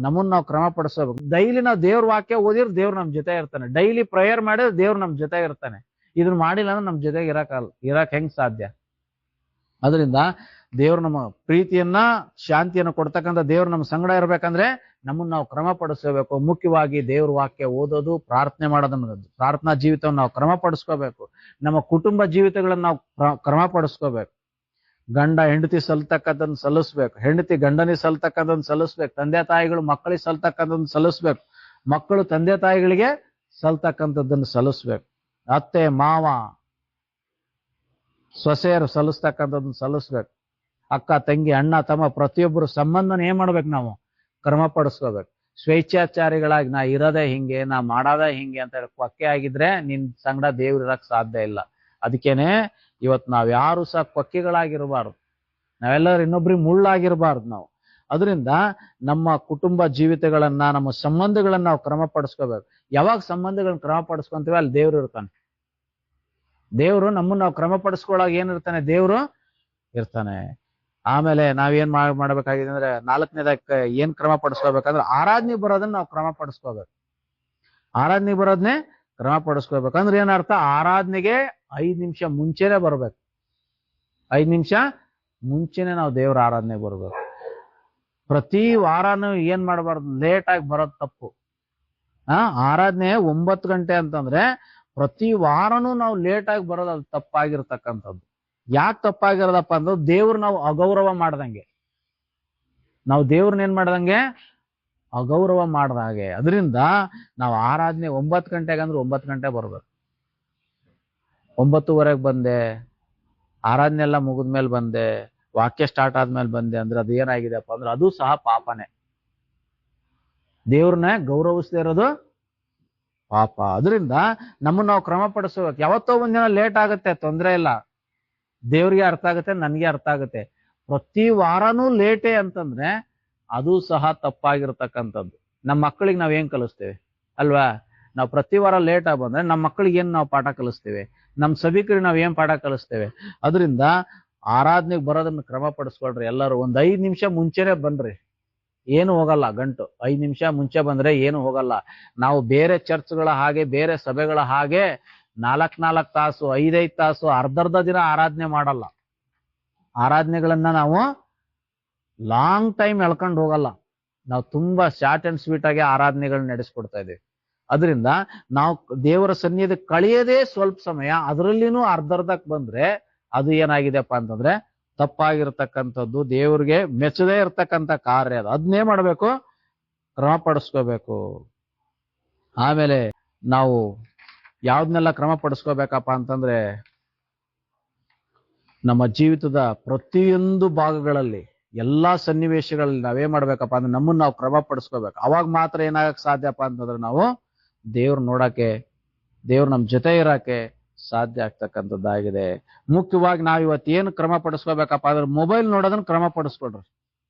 Speaker 1: ನಮ್ಮನ್ನ ನಾವು ಕ್ರಮ ಪಡಿಸ್ಕೋಬೇಕು. ಡೈಲಿ ನಾವು ದೇವ್ರ ವಾಕ್ಯ ಓದಿದ್ರೆ ದೇವ್ರು ನಮ್ ಜೊತೆ ಇರ್ತಾನೆ. ಡೈಲಿ ಪ್ರೇಯರ್ ಮಾಡಿದ್ರೆ ದೇವ್ರು ನಮ್ ಜೊತೆ ಇರ್ತಾನೆ. ಇದನ್ನ ಮಾಡಿಲ್ಲ ಅಂದ್ರೆ ನಮ್ ಜೊತೆಗೆ ಇರಕ್ ಹೆಂಗ್ ಸಾಧ್ಯ? ಅದರಿಂದ ದೇವ್ರು ನಮ್ಮ ಪ್ರೀತಿಯನ್ನ ಶಾಂತಿಯನ್ನ ಕೊಡ್ತಕ್ಕಂಥ ದೇವ್ರು ನಮ್ಮ ಸಂಗಡ ಇರ್ಬೇಕಂದ್ರೆ ನಮ್ಮನ್ನ ನಾವು ಕ್ರಮ ಪಡಿಸ್ಕೋಬೇಕು. ಮುಖ್ಯವಾಗಿ ದೇವ್ರ ವಾಕ್ಯ ಓದೋದು, ಪ್ರಾರ್ಥನೆ ಮಾಡೋದನ್ನ, ಪ್ರಾರ್ಥನಾ ಜೀವಿತವನ್ನು ನಾವು ಕ್ರಮ ಪಡಿಸ್ಕೋಬೇಕು. ನಮ್ಮ ಕುಟುಂಬ ಜೀವಿತಗಳನ್ನ ನಾವು ಕ್ರಮ ಪಡಿಸ್ಕೋಬೇಕು. ಗಂಡ ಹೆಂಡತಿ ಸಲ್ತಕ್ಕಂಥದ್ದು ಸಲ್ಲಿಸ್ಬೇಕು, ಹೆಂಡತಿ ಗಂಡನಿಗೆ ಸಲ್ತಕ್ಕಂಥದ್ದು ಸಲ್ಲಿಸ್ಬೇಕು, ತಂದೆ ತಾಯಿಗಳು ಮಕ್ಕಳಿಗೆ ಸಲ್ತಕ್ಕಂಥದ್ದು ಸಲ್ಲಿಸ್ಬೇಕು, ಮಕ್ಕಳು ತಂದೆ ತಾಯಿಗಳಿಗೆ ಸಲ್ತಕ್ಕಂಥದ್ದನ್ನು ಸಲ್ಲಿಸ್ಬೇಕು. ಅತ್ತೆ ಮಾವ ಸೊಸೆಯರು ಸಲ್ಲಿಸ್ತಕ್ಕಂಥದ್ದನ್ನು ಸಲ್ಲಿಸ್ಬೇಕು. ಅಕ್ಕ ತಂಗಿ ಅಣ್ಣ ತಮ್ಮ ಪ್ರತಿಯೊಬ್ಬರು ಸಂಬಂಧನ ಏನ್ ಮಾಡ್ಬೇಕು, ನಾವು ಕ್ರಮ ಪಡಿಸ್ಕೋಬೇಕು. ಸ್ವೇಚ್ಛಾಚಾರಿಗಳಾಗಿ ನಾ ಇರೋದೇ ಹಿಂಗೆ, ನಾ ಮಾಡೋದೇ ಹಿಂಗೆ ಅಂತ ಹೇಳಿ ಕೊಕ್ಕೆ ಆಗಿದ್ರೆ ನಿನ್ ಸಂಗಡ ದೇವ್ರು ಇರಕ್ ಸಾಧ್ಯ ಇಲ್ಲ. ಅದಕ್ಕೇನೆ ಇವತ್ತು ನಾವ್ ಯಾರು ಸಹ ಕೊಕ್ಕೆಗಳಾಗಿರ್ಬಾರ್ದು, ನಾವೆಲ್ಲರೂ ಇನ್ನೊಬ್ರಿಗೆ ಮುಳ್ಳಾಗಿರ್ಬಾರ್ದು ನಾವು. ಅದರಿಂದ ನಮ್ಮ ಕುಟುಂಬ ಜೀವಿತಗಳನ್ನ, ನಮ್ಮ ಸಂಬಂಧಗಳನ್ನ ನಾವು ಕ್ರಮ ಪಡಿಸ್ಕೋಬೇಕು. ಯಾವಾಗ ಸಂಬಂಧಗಳನ್ನ ಕ್ರಮ ಪಡಿಸ್ಕೊಂತೀವಿ ಅಲ್ಲಿ ದೇವ್ರು ಇರ್ತಾನೆ. ದೇವ್ರು ನಮ್ಮನ್ನ ನಾವು ಕ್ರಮ ಪಡಿಸ್ಕೊಳ್ಳಾಗ ಏನಿರ್ತಾನೆ, ದೇವ್ರು ಇರ್ತಾನೆ. ಆಮೇಲೆ ನಾವೇನ್ ಮಾಡ್ಬೇಕಾಗಿದೆ ಅಂದ್ರೆ, ನಾಲ್ಕನೇದಕ್ಕೆ ಏನ್ ಕ್ರಮ ಪಡಿಸ್ಕೋಬೇಕಂದ್ರೆ ಆರಾಧನೆ ಬರೋದನ್ನ ನಾವು ಕ್ರಮ ಪಡಿಸ್ಕೋಬೇಕು. ಆರಾಧನೆ ಬರೋದನ್ನೇ ಕ್ರಮ ಪಡಿಸ್ಕೋಬೇಕಂದ್ರೆ ಏನರ್ಥ, ಆರಾಧನೆಗೆ 5 ನಿಮಿಷ ಮುಂಚೆನೆ ಬರ್ಬೇಕು. 5 ನಿಮಿಷ ಮುಂಚೆನೆ ನಾವು ದೇವ್ರ ಆರಾಧನೆಗೆ ಬರ್ಬೇಕು. ಪ್ರತಿ ವಾರನೂ ಏನ್ ಮಾಡಬಾರ್ದು, ಲೇಟ್ ಆಗಿ ಬರೋದು ತಪ್ಪು. ಆರಾಧನೆ 9 ಗಂಟೆ ಅಂತಂದ್ರೆ ಪ್ರತಿ ವಾರನೂ ನಾವು ಲೇಟ್ ಆಗಿ ಬರೋದು ಅದು ತಪ್ಪಾಗಿರ್ತಕ್ಕಂಥದ್ದು. ಯಾಕೆ ತಪ್ಪಾಗಿರೋದಪ್ಪ ಅಂದ್ರೆ, ದೇವ್ರು ನಾವು ಅಗೌರವ ಮಾಡ್ದಂಗೆ, ನಾವು ದೇವ್ರನ್ನ ಏನ್ ಮಾಡ್ದಂಗೆ, ಅಗೌರವ ಮಾಡ್ದ ಹಾಗೆ. ಅದರಿಂದ ನಾವು ಆರಾಧನೆ 9 ಗಂಟೆಗೆ ಅಂದ್ರೆ 9 ಗಂಟೆ ಬರ್ಬೇಕು. 9:30 ಬಂದೆ, ಆರಾಧನೆ ಎಲ್ಲ ಮುಗಿದ್ಮೇಲೆ ಬಂದೆ, ವಾಕ್ಯ ಸ್ಟಾರ್ಟ್ ಆದ್ಮೇಲೆ ಬಂದೆ ಅಂದ್ರೆ ಅದು ಏನಾಗಿದೆಪ್ಪ ಅಂದ್ರೆ ಅದು ಸಹ ಪಾಪನೇ. ದೇವ್ರನ್ನ ಗೌರವಿಸದೇ ಇರೋದು ಪಾಪ. ಅದರಿಂದ ನಮ್ಮನ್ನ ನಾವು ಕ್ರಮ ಪಡಿಸ್ಬೇಕು. ಯಾವತ್ತೋ ಒಂದಿನ ಲೇಟ್ ಆಗುತ್ತೆ, ತೊಂದರೆ ಇಲ್ಲ, ದೇವ್ರಿಗೆ ಅರ್ಥ ಆಗುತ್ತೆ, ನನ್ಗೆ ಅರ್ಥ ಆಗುತ್ತೆ. ಪ್ರತಿ ವಾರನೂ ಲೇಟೇ ಅಂತಂದ್ರೆ ಅದು ಸಹ ತಪ್ಪಾಗಿರ್ತಕ್ಕಂಥದ್ದು. ನಮ್ಮ ಮಕ್ಕಳಿಗೆ ನಾವ್ ಏನ್ ಕಲಿಸ್ತೇವೆ ಅಲ್ವಾ? ನಾವು ಪ್ರತಿ ವಾರ ಲೇಟ್ ಆಗಿ ಬಂದ್ರೆ ನಮ್ಮ ಮಕ್ಕಳಿಗೆ ಏನ್ ನಾವು ಪಾಠ ಕಲಿಸ್ತೇವೆ, ನಮ್ಮ ಸಭಿಕರಿಗೆ ನಾವ್ ಏನ್ ಪಾಠ ಕಲಿಸ್ತೇವೆ? ಅದರಿಂದ ಆರಾಧನೆಗೆ ಬರೋದನ್ನ ಕ್ರಮ ಪಡಿಸ್ಕೊಳ್ರಿ. ಎಲ್ಲರೂ 5 ನಿಮಿಷ ಮುಂಚೆನೆ ಬನ್ರಿ, ಏನು ಹೋಗಲ್ಲ. ಗಂಟು 5 ನಿಮಿಷ ಮುಂಚೆ ಬಂದ್ರೆ ಏನು ಹೋಗಲ್ಲ. ನಾವು ಬೇರೆ ಚರ್ಚ್ಗಳ ಹಾಗೆ, ಬೇರೆ ಸಭೆಗಳ ಹಾಗೆ 4 ತಾಸು 5 ತಾಸು ಅರ್ಧರ್ಧ ದಿನ ಆರಾಧನೆ ಮಾಡಲ್ಲ. ಆರಾಧನೆಗಳನ್ನ ನಾವು ಲಾಂಗ್ ಟೈಮ್ ಎಳ್ಕೊಂಡು ಹೋಗಲ್ಲ. ನಾವು ತುಂಬಾ ಶಾರ್ಟ್ ಅಂಡ್ ಸ್ವೀಟ್ ಆಗಿ ಆರಾಧನೆಗಳನ್ನ ನಡೆಸ್ಕೊಡ್ತಾ ಇದ್ದೀವಿ. ಅದರಿಂದ ನಾವು ದೇವರ ಸನ್ನಿಧಿ ಕಳೆಯದೇ ಸ್ವಲ್ಪ ಸಮಯ, ಅದರಲ್ಲಿನೂ ಅರ್ಧರ್ಧಕ್ಕೆ ಬಂದ್ರೆ ಅದು ಏನಾಗಿದೆಪ್ಪ ಅಂತಂದ್ರೆ ತಪ್ಪಾಗಿರ್ತಕ್ಕಂಥದ್ದು, ದೇವ್ರಿಗೆ ಮೆಚ್ಚದೇ ಇರ್ತಕ್ಕಂಥ ಕಾರ್ಯ ಅದು. ಅದನ್ನೇ ಮಾಡ್ಬೇಕು, ಕ್ರಮ ಪಡಿಸ್ಕೋಬೇಕು. ಆಮೇಲೆ ನಾವು ಯಾವ್ದನ್ನೆಲ್ಲ ಕ್ರಮ ಪಡಿಸ್ಕೋಬೇಕಪ್ಪ ಅಂತಂದ್ರೆ, ನಮ್ಮ ಜೀವಿತದ ಪ್ರತಿಯೊಂದು ಭಾಗಗಳಲ್ಲಿ, ಎಲ್ಲಾ ಸನ್ನಿವೇಶಗಳಲ್ಲಿ ನಾವೇನ್ ಮಾಡ್ಬೇಕಪ್ಪ ಅಂದ್ರೆ ನಮ್ಮನ್ನ ನಾವು ಕ್ರಮ ಪಡಿಸ್ಕೋಬೇಕು. ಅವಾಗ ಮಾತ್ರ ಏನಾಗಕ್ ಸಾಧ್ಯಪ್ಪ ಅಂತಂದ್ರೆ ನಾವು ದೇವ್ರು ನೋಡಕ್ಕೆ, ದೇವ್ರು ನಮ್ ಜೊತೆ ಇರಕ್ಕೆ ಸಾಧ್ಯ ಆಗ್ತಕ್ಕಂಥದ್ದಾಗಿದೆ. ಮುಖ್ಯವಾಗಿ ನಾವ್ ಇವತ್ತು ಏನು ಕ್ರಮ ಪಡಿಸ್ಕೋಬೇಕಪ್ಪ ಅಂದ್ರೆ ಮೊಬೈಲ್ ನೋಡೋದನ್ನ ಕ್ರಮ ಪಡಿಸ್ಕೊಳ್ರಿ.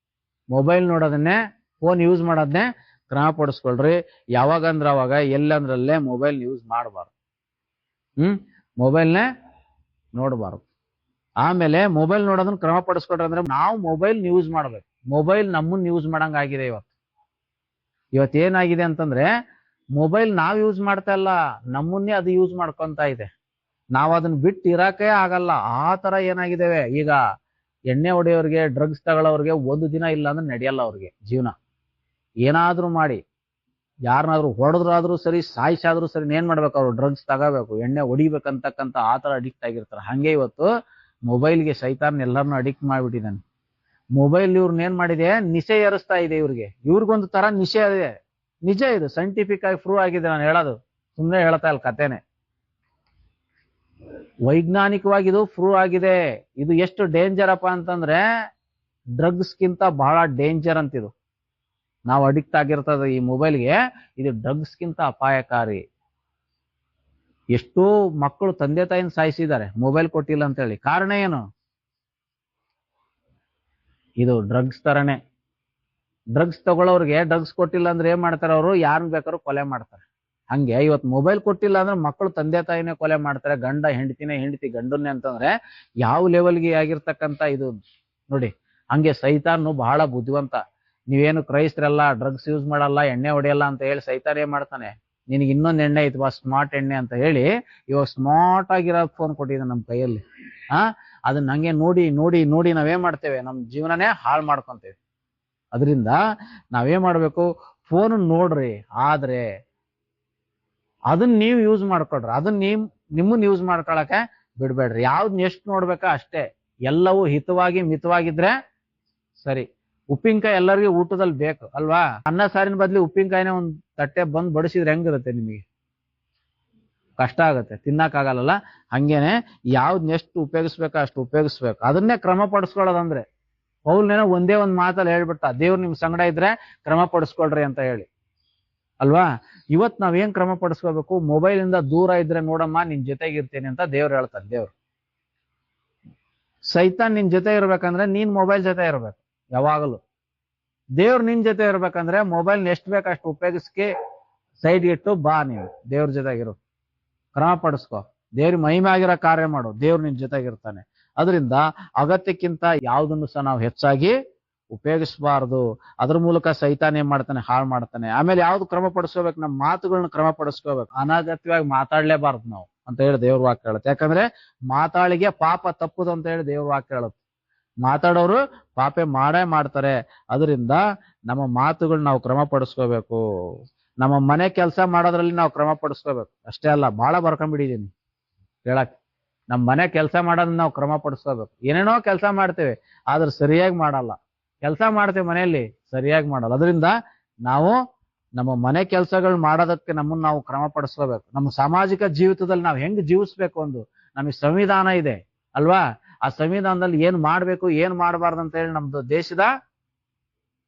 Speaker 1: ಮೊಬೈಲ್ ನೋಡೋದನ್ನೇ, ಫೋನ್ ಯೂಸ್ ಮಾಡೋದನ್ನೇ ಕ್ರಮ ಪಡಿಸ್ಕೊಳ್ರಿ. ಯಾವಾಗಂದ್ರ ಅವಾಗ, ಎಲ್ಲಂದ್ರಲ್ಲೇ ಮೊಬೈಲ್ ಯೂಸ್ ಮಾಡಬಾರ್ದು. ಮೊಬೈಲ್ನೇ ನೋಡಬಾರ್ದು. ಆಮೇಲೆ ಮೊಬೈಲ್ ನೋಡೋದನ್ನ ಕ್ರಮ ಪಡಿಸ್ಕೊಳ್ರಿ ಅಂದ್ರೆ ನಾವು ಮೊಬೈಲ್ ಯೂಸ್ ಮಾಡ್ಬೇಕು. ಮೊಬೈಲ್ ನಮ್ಮನ್ನ ಯೂಸ್ ಮಾಡಂಗ್ ಆಗಿದೆ ಇವತ್ತು ಏನಾಗಿದೆ ಅಂತಂದ್ರೆ, ಮೊಬೈಲ್ ನಾವ್ ಯೂಸ್ ಮಾಡ್ತಾ ಇಲ್ಲ, ನಮ್ಮನ್ನೇ ಅದು ಯೂಸ್ ಮಾಡ್ಕೊಂತ ಇದೆ. ನಾವು ಅದನ್ನ ಬಿಟ್ಟು ಇರಾಕೆ ಆಗಲ್ಲ. ಆ ತರ ಏನಾಗಿದ್ದೇವೆ ಈಗ. ಎಣ್ಣೆ ಹೊಡೆಯೋರ್ಗೆ, ಡ್ರಗ್ಸ್ ತಗೊಳ್ಳೋರ್ಗೆ ಒಂದು ದಿನ ಇಲ್ಲ ಅಂದ್ರೆ ನಡೆಯಲ್ಲ ಅವ್ರಿಗೆ ಜೀವನ. ಏನಾದ್ರೂ ಮಾಡಿ, ಯಾರನ್ನಾದ್ರೂ ಹೊಡೆದ್ರಾದ್ರೂ ಸರಿ, ಸಾಯಿಸಾದ್ರೂ ಸರಿ, ಏನ್ ಮಾಡ್ಬೇಕು ಅವ್ರು? ಡ್ರಗ್ಸ್ ತಗೋಬೇಕು, ಎಣ್ಣೆ ಹೊಡಿಬೇಕಂತಕ್ಕಂತ ಆ ತರ ಅಡಿಕ್ಟ್ ಆಗಿರ್ತಾರೆ. ಹಂಗೆ ಇವತ್ತು ಮೊಬೈಲ್ಗೆ ಸೈತಾನ್ ಎಲ್ಲರನ್ನೂ ಅಡಿಕ್ಟ್ ಮಾಡ್ಬಿಟ್ಟಿದ್ದಾನೆ. ಮೊಬೈಲ್ ಇವ್ರನ್ನ ಏನ್ ಮಾಡಿದೆ? ನಿಶೆ ಏರಿಸ್ತಾ ಇದೆ ಇವ್ರಿಗೆ. ಇವ್ರಿಗೊಂದು ತರ ನಿಶೆ ಇದೆ. ನಿಜ, ಇದು ಸೈಂಟಿಫಿಕ್ ಆಗಿ ಪ್ರೂವ್ ಆಗಿದೆ. ನಾನು ಹೇಳೋದು ಸುಮ್ಮನೆ ಹೇಳ್ತಾ ಇಲ್ಲ, ಕಥೆನೆ. ವೈಜ್ಞಾನಿಕವಾಗಿ ಇದು ಪ್ರೂವ್ ಆಗಿದೆ. ಇದು ಎಷ್ಟು ಡೇಂಜರ್ ಅಪ್ಪ ಅಂತಂದ್ರೆ ಡ್ರಗ್ಸ್ಗಿಂತ ಬಹಳ ಡೇಂಜರ್ ಅಂತಿದು. ನಾವು ಅಡಿಕ್ಟ್ ಆಗಿರ್ತದ ಈ ಮೊಬೈಲ್ಗೆ, ಇದು ಡ್ರಗ್ಸ್ಗಿಂತ ಅಪಾಯಕಾರಿ. ಎಷ್ಟೋ ಮಕ್ಕಳು ತಂದೆ ತಾಯಿನ ಸಾಯಿಸಿದ್ದಾರೆ ಮೊಬೈಲ್ ಕೊಟ್ಟಿಲ್ಲ ಅಂತ ಹೇಳಿ. ಕಾರಣ ಏನು? ಇದು ಡ್ರಗ್ಸ್ ತರನೇ. ಡ್ರಗ್ಸ್ ತಗೊಳ್ಳೋರ್ಗೆ ಡ್ರಗ್ಸ್ ಕೊಟ್ಟಿಲ್ಲ ಅಂದ್ರೆ ಏನ್ ಮಾಡ್ತಾರೆ? ಅವರು ಯಾರನ್ನ ಬೇಕಾದ್ರೂ ಕೊಲೆ ಮಾಡ್ತಾರೆ. ಹಂಗೆ ಇವತ್ತು ಮೊಬೈಲ್ ಕೊಟ್ಟಿಲ್ಲ ಅಂದ್ರೆ ಮಕ್ಕಳು ತಂದೆ ತಾಯಿನೇ ಕೊಲೆ ಮಾಡ್ತಾರೆ, ಗಂಡ ಹೆಂಡತಿನೇ, ಹೆಂಡತಿ ಗಂಡನ್ನೇ. ಅಂತಂದ್ರೆ ಯಾವ ಲೆವೆಲ್ಗೆ ಆಗಿರ್ತಕ್ಕಂತ ಇದು ನೋಡಿ. ಹಂಗೆ ಸೈತಾನು ಬಹಳ ಬುದ್ಧಿವಂತ. ನೀವೇನು ಕ್ರೈಸ್ತರೆಲ್ಲ ಡ್ರಗ್ಸ್ ಯೂಸ್ ಮಾಡಲ್ಲ, ಎಣ್ಣೆ ಹೊಡೆಯಲ್ಲ ಅಂತ ಹೇಳಿ ಸೈತಾನ್ ಏನ್ ಮಾಡ್ತಾನೆ? ನಿನಗೆ ಇನ್ನೊಂದು ಎಣ್ಣೆ ಐತಿ ಬಾ, ಸ್ಮಾರ್ಟ್ ಎಣ್ಣೆ ಅಂತ ಹೇಳಿ ಇವಾಗ ಸ್ಮಾರ್ಟ್ ಆಗಿರೋ ಫೋನ್ ಕೊಟ್ಟಿದೆ ನಮ್ಮ ಕೈಯಲ್ಲಿ. ಅದನ್ನ ಹಂಗೆ ನೋಡಿ ನೋಡಿ ನೋಡಿ ನಾವೇನ್ ಮಾಡ್ತೇವೆ? ನಮ್ಮ ಜೀವನನೇ ಹಾಳು ಮಾಡ್ಕೊಂತೇವೆ. ಅದರಿಂದ ನಾವೇನ್ ಮಾಡ್ಬೇಕು? ಫೋನ್ ನೋಡ್ರಿ, ಆದ್ರೆ ಅದನ್ನ ನೀವು ಯೂಸ್ ಮಾಡ್ಕೊಳ್ರಿ. ಅದನ್ನ ನಿಮ್ಮನ್ನ ಯೂಸ್ ಮಾಡ್ಕೊಳಕ್ಕೆ ಬಿಡ್ಬೇಡ್ರಿ. ಯಾವ್ದನ್ನ ಎಷ್ಟು ನೋಡ್ಬೇಕಾ ಅಷ್ಟೇ. ಎಲ್ಲವೂ ಹಿತವಾಗಿ ಮಿತವಾಗಿದ್ರೆ ಸರಿ. ಉಪ್ಪಿನಕಾಯಿ ಎಲ್ಲರಿಗೂ ಊಟದಲ್ಲಿ ಬೇಕು ಅಲ್ವಾ? ಅನ್ನ ಸಾರಿನ ಬದ್ಲಿ ಉಪ್ಪಿನಕಾಯಿನೇ ಒಂದ್ ತಟ್ಟೆ ಬಂದ್ ಬಡಿಸಿದ್ರೆ ಹೆಂಗಿರುತ್ತೆ ನಿಮಗೆ? ಕಷ್ಟ ಆಗುತ್ತೆ, ತಿನ್ನಕ್ಕಾಗಲ್ಲ. ಹಂಗೇನೆ ಯಾವ್ದನ್ನ ಎಷ್ಟು ಉಪಯೋಗಿಸ್ಬೇಕೋ ಅಷ್ಟು ಉಪಯೋಗಿಸ್ಬೇಕು. ಅದನ್ನೇ ಕ್ರಮ ಪಡಿಸ್ಕೊಳ್ಳೋದಂದ್ರೆ ಪೌಲ್ನೇನೋ ಒಂದೇ ಒಂದ್ ಮಾತಲ್ಲಿ ಹೇಳ್ಬಿಟ್ಟ, ದೇವ್ರು ನಿಮ್ ಸಂಗಡ ಇದ್ರೆ ಕ್ರಮ ಪಡಿಸ್ಕೊಳ್ರಿ ಅಂತ ಹೇಳಿ ಅಲ್ವಾ? ಇವತ್ ನಾವೇನ್ ಕ್ರಮ ಪಡಿಸ್ಕೋಬೇಕು? ಮೊಬೈಲ್ ಇಂದ ದೂರ ಇದ್ರೆ ನೋಡಮ್ಮ ನಿನ್ ಜೊತೆಗಿರ್ತೇನೆ ಅಂತ ದೇವ್ರು ಹೇಳ್ತಾರೆ. ದೇವ್ರು ಸೈತಾನ್ ನಿನ್ ಜೊತೆ ಇರ್ಬೇಕಂದ್ರೆ ನೀನ್ ಮೊಬೈಲ್ ಜೊತೆ ಇರ್ಬೇಕು ಯಾವಾಗಲೂ. ದೇವ್ರು ನಿನ್ ಜೊತೆ ಇರ್ಬೇಕಂದ್ರೆ ಮೊಬೈಲ್ ಎಷ್ಟು ಬೇಕು ಅಷ್ಟು ಉಪಯೋಗಿಸ್ಕೆ ಸೈಡ್ ಇಟ್ಟು ಬಾ, ನೀವು ದೇವ್ರ ಜೊತೆಗಿರು, ಕ್ರಮ ಪಡಿಸ್ಕೊ, ದೇವ್ರ ಮಹಿಮೆ ಆಗಿರೋ ಕಾರ್ಯ ಮಾಡು, ದೇವ್ರು ನಿನ್ ಜೊತೆಗಿರ್ತಾನೆ. ಅದರಿಂದ ಅಗತ್ಯಕ್ಕಿಂತ ಯಾವ್ದನ್ನು ಸಹ ನಾವು ಹೆಚ್ಚಾಗಿ ಉಪಯೋಗಿಸಬಾರ್ದು. ಅದ್ರ ಮೂಲಕ ಸೈತಾನ್ ಏನ್ ಮಾಡ್ತಾನೆ? ಹಾಳು ಮಾಡ್ತಾನೆ. ಆಮೇಲೆ ಯಾವ್ದು ಕ್ರಮ ಪಡಿಸ್ಕೋಬೇಕು? ನಮ್ಮ ಮಾತುಗಳನ್ನ ಕ್ರಮ ಪಡಿಸ್ಕೋಬೇಕು. ಅನಗತ್ಯವಾಗಿ ಮಾತಾಡ್ಲೇಬಾರ್ದು ನಾವು ಅಂತ ಹೇಳಿ ದೇವ್ರ ವಾಕ್ಯ ಹೇಳುತ್ತೆ. ಯಾಕಂದ್ರೆ ಮಾತಾಳಿಗೆ ಪಾಪ ತಪ್ಪುದು ಅಂತ ಹೇಳಿ ದೇವ್ರ ವಾಕ್ಯ ಹೇಳುತ್ತೆ. ಮಾತಾಡೋರು ಪಾಪೆ ಮಾಡೇ ಮಾಡ್ತಾರೆ. ಅದರಿಂದ ನಮ್ಮ ಮಾತುಗಳನ್ನ ನಾವು ಕ್ರಮ ಪಡಿಸ್ಕೋಬೇಕು. ನಮ್ಮ ಮನೆ ಕೆಲಸ ಮಾಡೋದ್ರಲ್ಲಿ ನಾವು ಕ್ರಮ ಪಡಿಸ್ಕೋಬೇಕು. ಅಷ್ಟೇ ಅಲ್ಲ, ಬಹಳ ಬರ್ಕೊಂಡ್ಬಿಟ್ಟಿದೀನಿ ಹೇಳಕ್. ನಮ್ಮ ಮನೆ ಕೆಲಸ ಮಾಡೋದನ್ನ ನಾವು ಕ್ರಮ ಪಡಿಸ್ಕೋಬೇಕು. ಏನೇನೋ ಕೆಲಸ ಮಾಡ್ತೇವೆ, ಆದ್ರೆ ಸರಿಯಾಗಿ ಮಾಡಲ್ಲ. ಕೆಲಸ ಮಾಡ್ತೇವೆ ಮನೆಯಲ್ಲಿ, ಸರಿಯಾಗಿ ಮಾಡಲ್ಲ. ಅದರಿಂದ ನಾವು ನಮ್ಮ ಮನೆ ಕೆಲಸಗಳು ಮಾಡೋದಕ್ಕೆ ನಮ್ಮನ್ನ ನಾವು ಕ್ರಮ ಪಡಿಸ್ಕೋಬೇಕು. ನಮ್ಮ ಸಾಮಾಜಿಕ ಜೀವಿತದಲ್ಲಿ ನಾವು ಹೆಂಗ್ ಜೀವಿಸ್ಬೇಕು? ಒಂದು ನಮಗೆ ಸಂವಿಧಾನ ಇದೆ ಅಲ್ವಾ? ಆ ಸಂವಿಧಾನದಲ್ಲಿ ಏನ್ ಮಾಡ್ಬೇಕು, ಏನ್ ಮಾಡಬಾರ್ದು ಅಂತ ಹೇಳಿ ನಮ್ದು ದೇಶದ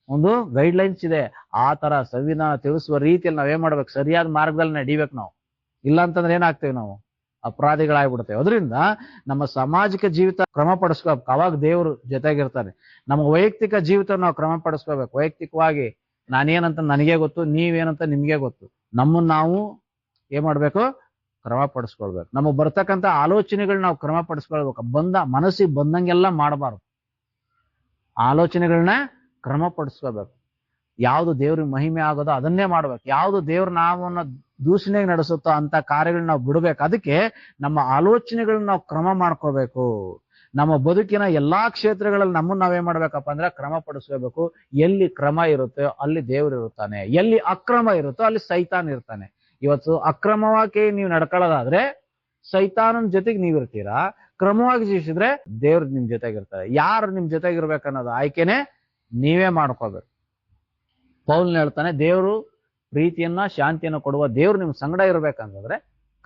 Speaker 1: ಒಂದು ಗೈಡ್ಲೈನ್ಸ್ ಇದೆ. ಆ ತರ ಸಂವಿಧಾನ ತಿಳಿಸುವ ರೀತಿಯಲ್ಲಿ ನಾವೇನ್ ಮಾಡ್ಬೇಕು? ಸರಿಯಾದ ಮಾರ್ಗದಲ್ಲಿ ನಡಿಬೇಕು ನಾವು. ಇಲ್ಲ ಅಂತಂದ್ರೆ ಏನಾಗ್ತೇವೆ? ನಾವು ಅಪರಾಧಿಗಳಾಗ್ಬಿಡ್ತೇವೆ. ಅದರಿಂದ ನಮ್ಮ ಸಾಮಾಜಿಕ ಜೀವಿತ ಕ್ರಮ ಪಡಿಸ್ಕೋಬೇಕು. ಅವಾಗ ದೇವರು ಜೊತೆಗಿರ್ತಾನೆ. ನಮ್ಮ ವೈಯಕ್ತಿಕ ಜೀವಿತ ನಾವು ಕ್ರಮ ಪಡಿಸ್ಕೋಬೇಕು. ವೈಯಕ್ತಿಕವಾಗಿ ನಾನೇನಂತ ನನಗೆ ಗೊತ್ತು, ನೀವೇನಂತ ನಿಮ್ಗೆ ಗೊತ್ತು. ನಮ್ಮನ್ನ ನಾವು ಏನ್ ಮಾಡ್ಬೇಕು? ಕ್ರಮ ಪಡಿಸ್ಕೊಳ್ಬೇಕು. ನಮಗ್ ಬರ್ತಕ್ಕಂಥ ಆಲೋಚನೆಗಳು ನಾವು ಕ್ರಮ ಪಡಿಸ್ಕೊಳ್ಬೇಕು. ಮನಸ್ಸಿಗೆ ಬಂದಂಗೆಲ್ಲ ಮಾಡಬಾರ್ದು. ಆಲೋಚನೆಗಳನ್ನ ಕ್ರಮ ಪಡಿಸ್ಕೋಬೇಕು. ಯಾವ್ದು ದೇವ್ರಿಗೆ ಮಹಿಮೆ ಆಗೋದೋ ಅದನ್ನೇ ಮಾಡ್ಬೇಕು. ಯಾವ್ದು ದೇವ್ರ ನಾಮನ್ನ ದೂಷಣೆಗೆ ನಡೆಸುತ್ತೋ ಅಂತ ಕಾರ್ಯಗಳನ್ನ ನಾವು ಬಿಡ್ಬೇಕು. ಅದಕ್ಕೆ ನಮ್ಮ ಆಲೋಚನೆಗಳನ್ನ ನಾವು ಕ್ರಮ ಮಾಡ್ಕೋಬೇಕು. ನಮ್ಮ ಬದುಕಿನ ಎಲ್ಲಾ ಕ್ಷೇತ್ರಗಳಲ್ಲಿ ನಮ್ಮನ್ನ ನಾವೇನ್ ಮಾಡ್ಬೇಕಪ್ಪ ಅಂದ್ರೆ ಕ್ರಮ ಪಡಿಸ್ಕೋಬೇಕು. ಎಲ್ಲಿ ಕ್ರಮ ಇರುತ್ತೋ ಅಲ್ಲಿ ದೇವ್ರು ಇರುತ್ತಾನೆ, ಎಲ್ಲಿ ಅಕ್ರಮ ಇರುತ್ತೋ ಅಲ್ಲಿ ಸೈತಾನ್ ಇರ್ತಾನೆ. ಇವತ್ತು ಅಕ್ರಮವಾಗಿ ನೀವು ನಡ್ಕೊಳ್ಳೋದಾದ್ರೆ ಸೈತಾನನ ಜೊತೆಗೆ ನೀವಿರ್ತೀರಾ. ಕ್ರಮವಾಗಿ ಜೀವಿಸಿದ್ರೆ ದೇವ್ರು ನಿಮ್ ಜೊತೆಗಿರ್ತಾರೆ. ಯಾರು ನಿಮ್ ಜೊತೆಗಿರ್ಬೇಕನ್ನೋದು ಆಯ್ಕೆನೆ ನೀವೇ ಮಾಡ್ಕೋಬೇಕು. ಪೌಲ್ನ ಹೇಳ್ತಾನೆ, ದೇವ್ರು ಪ್ರೀತಿಯನ್ನ ಶಾಂತಿಯನ್ನ ಕೊಡುವ ದೇವ್ರು ನಿಮ್ ಸಂಗಡ ಇರ್ಬೇಕಂತಂದ್ರೆ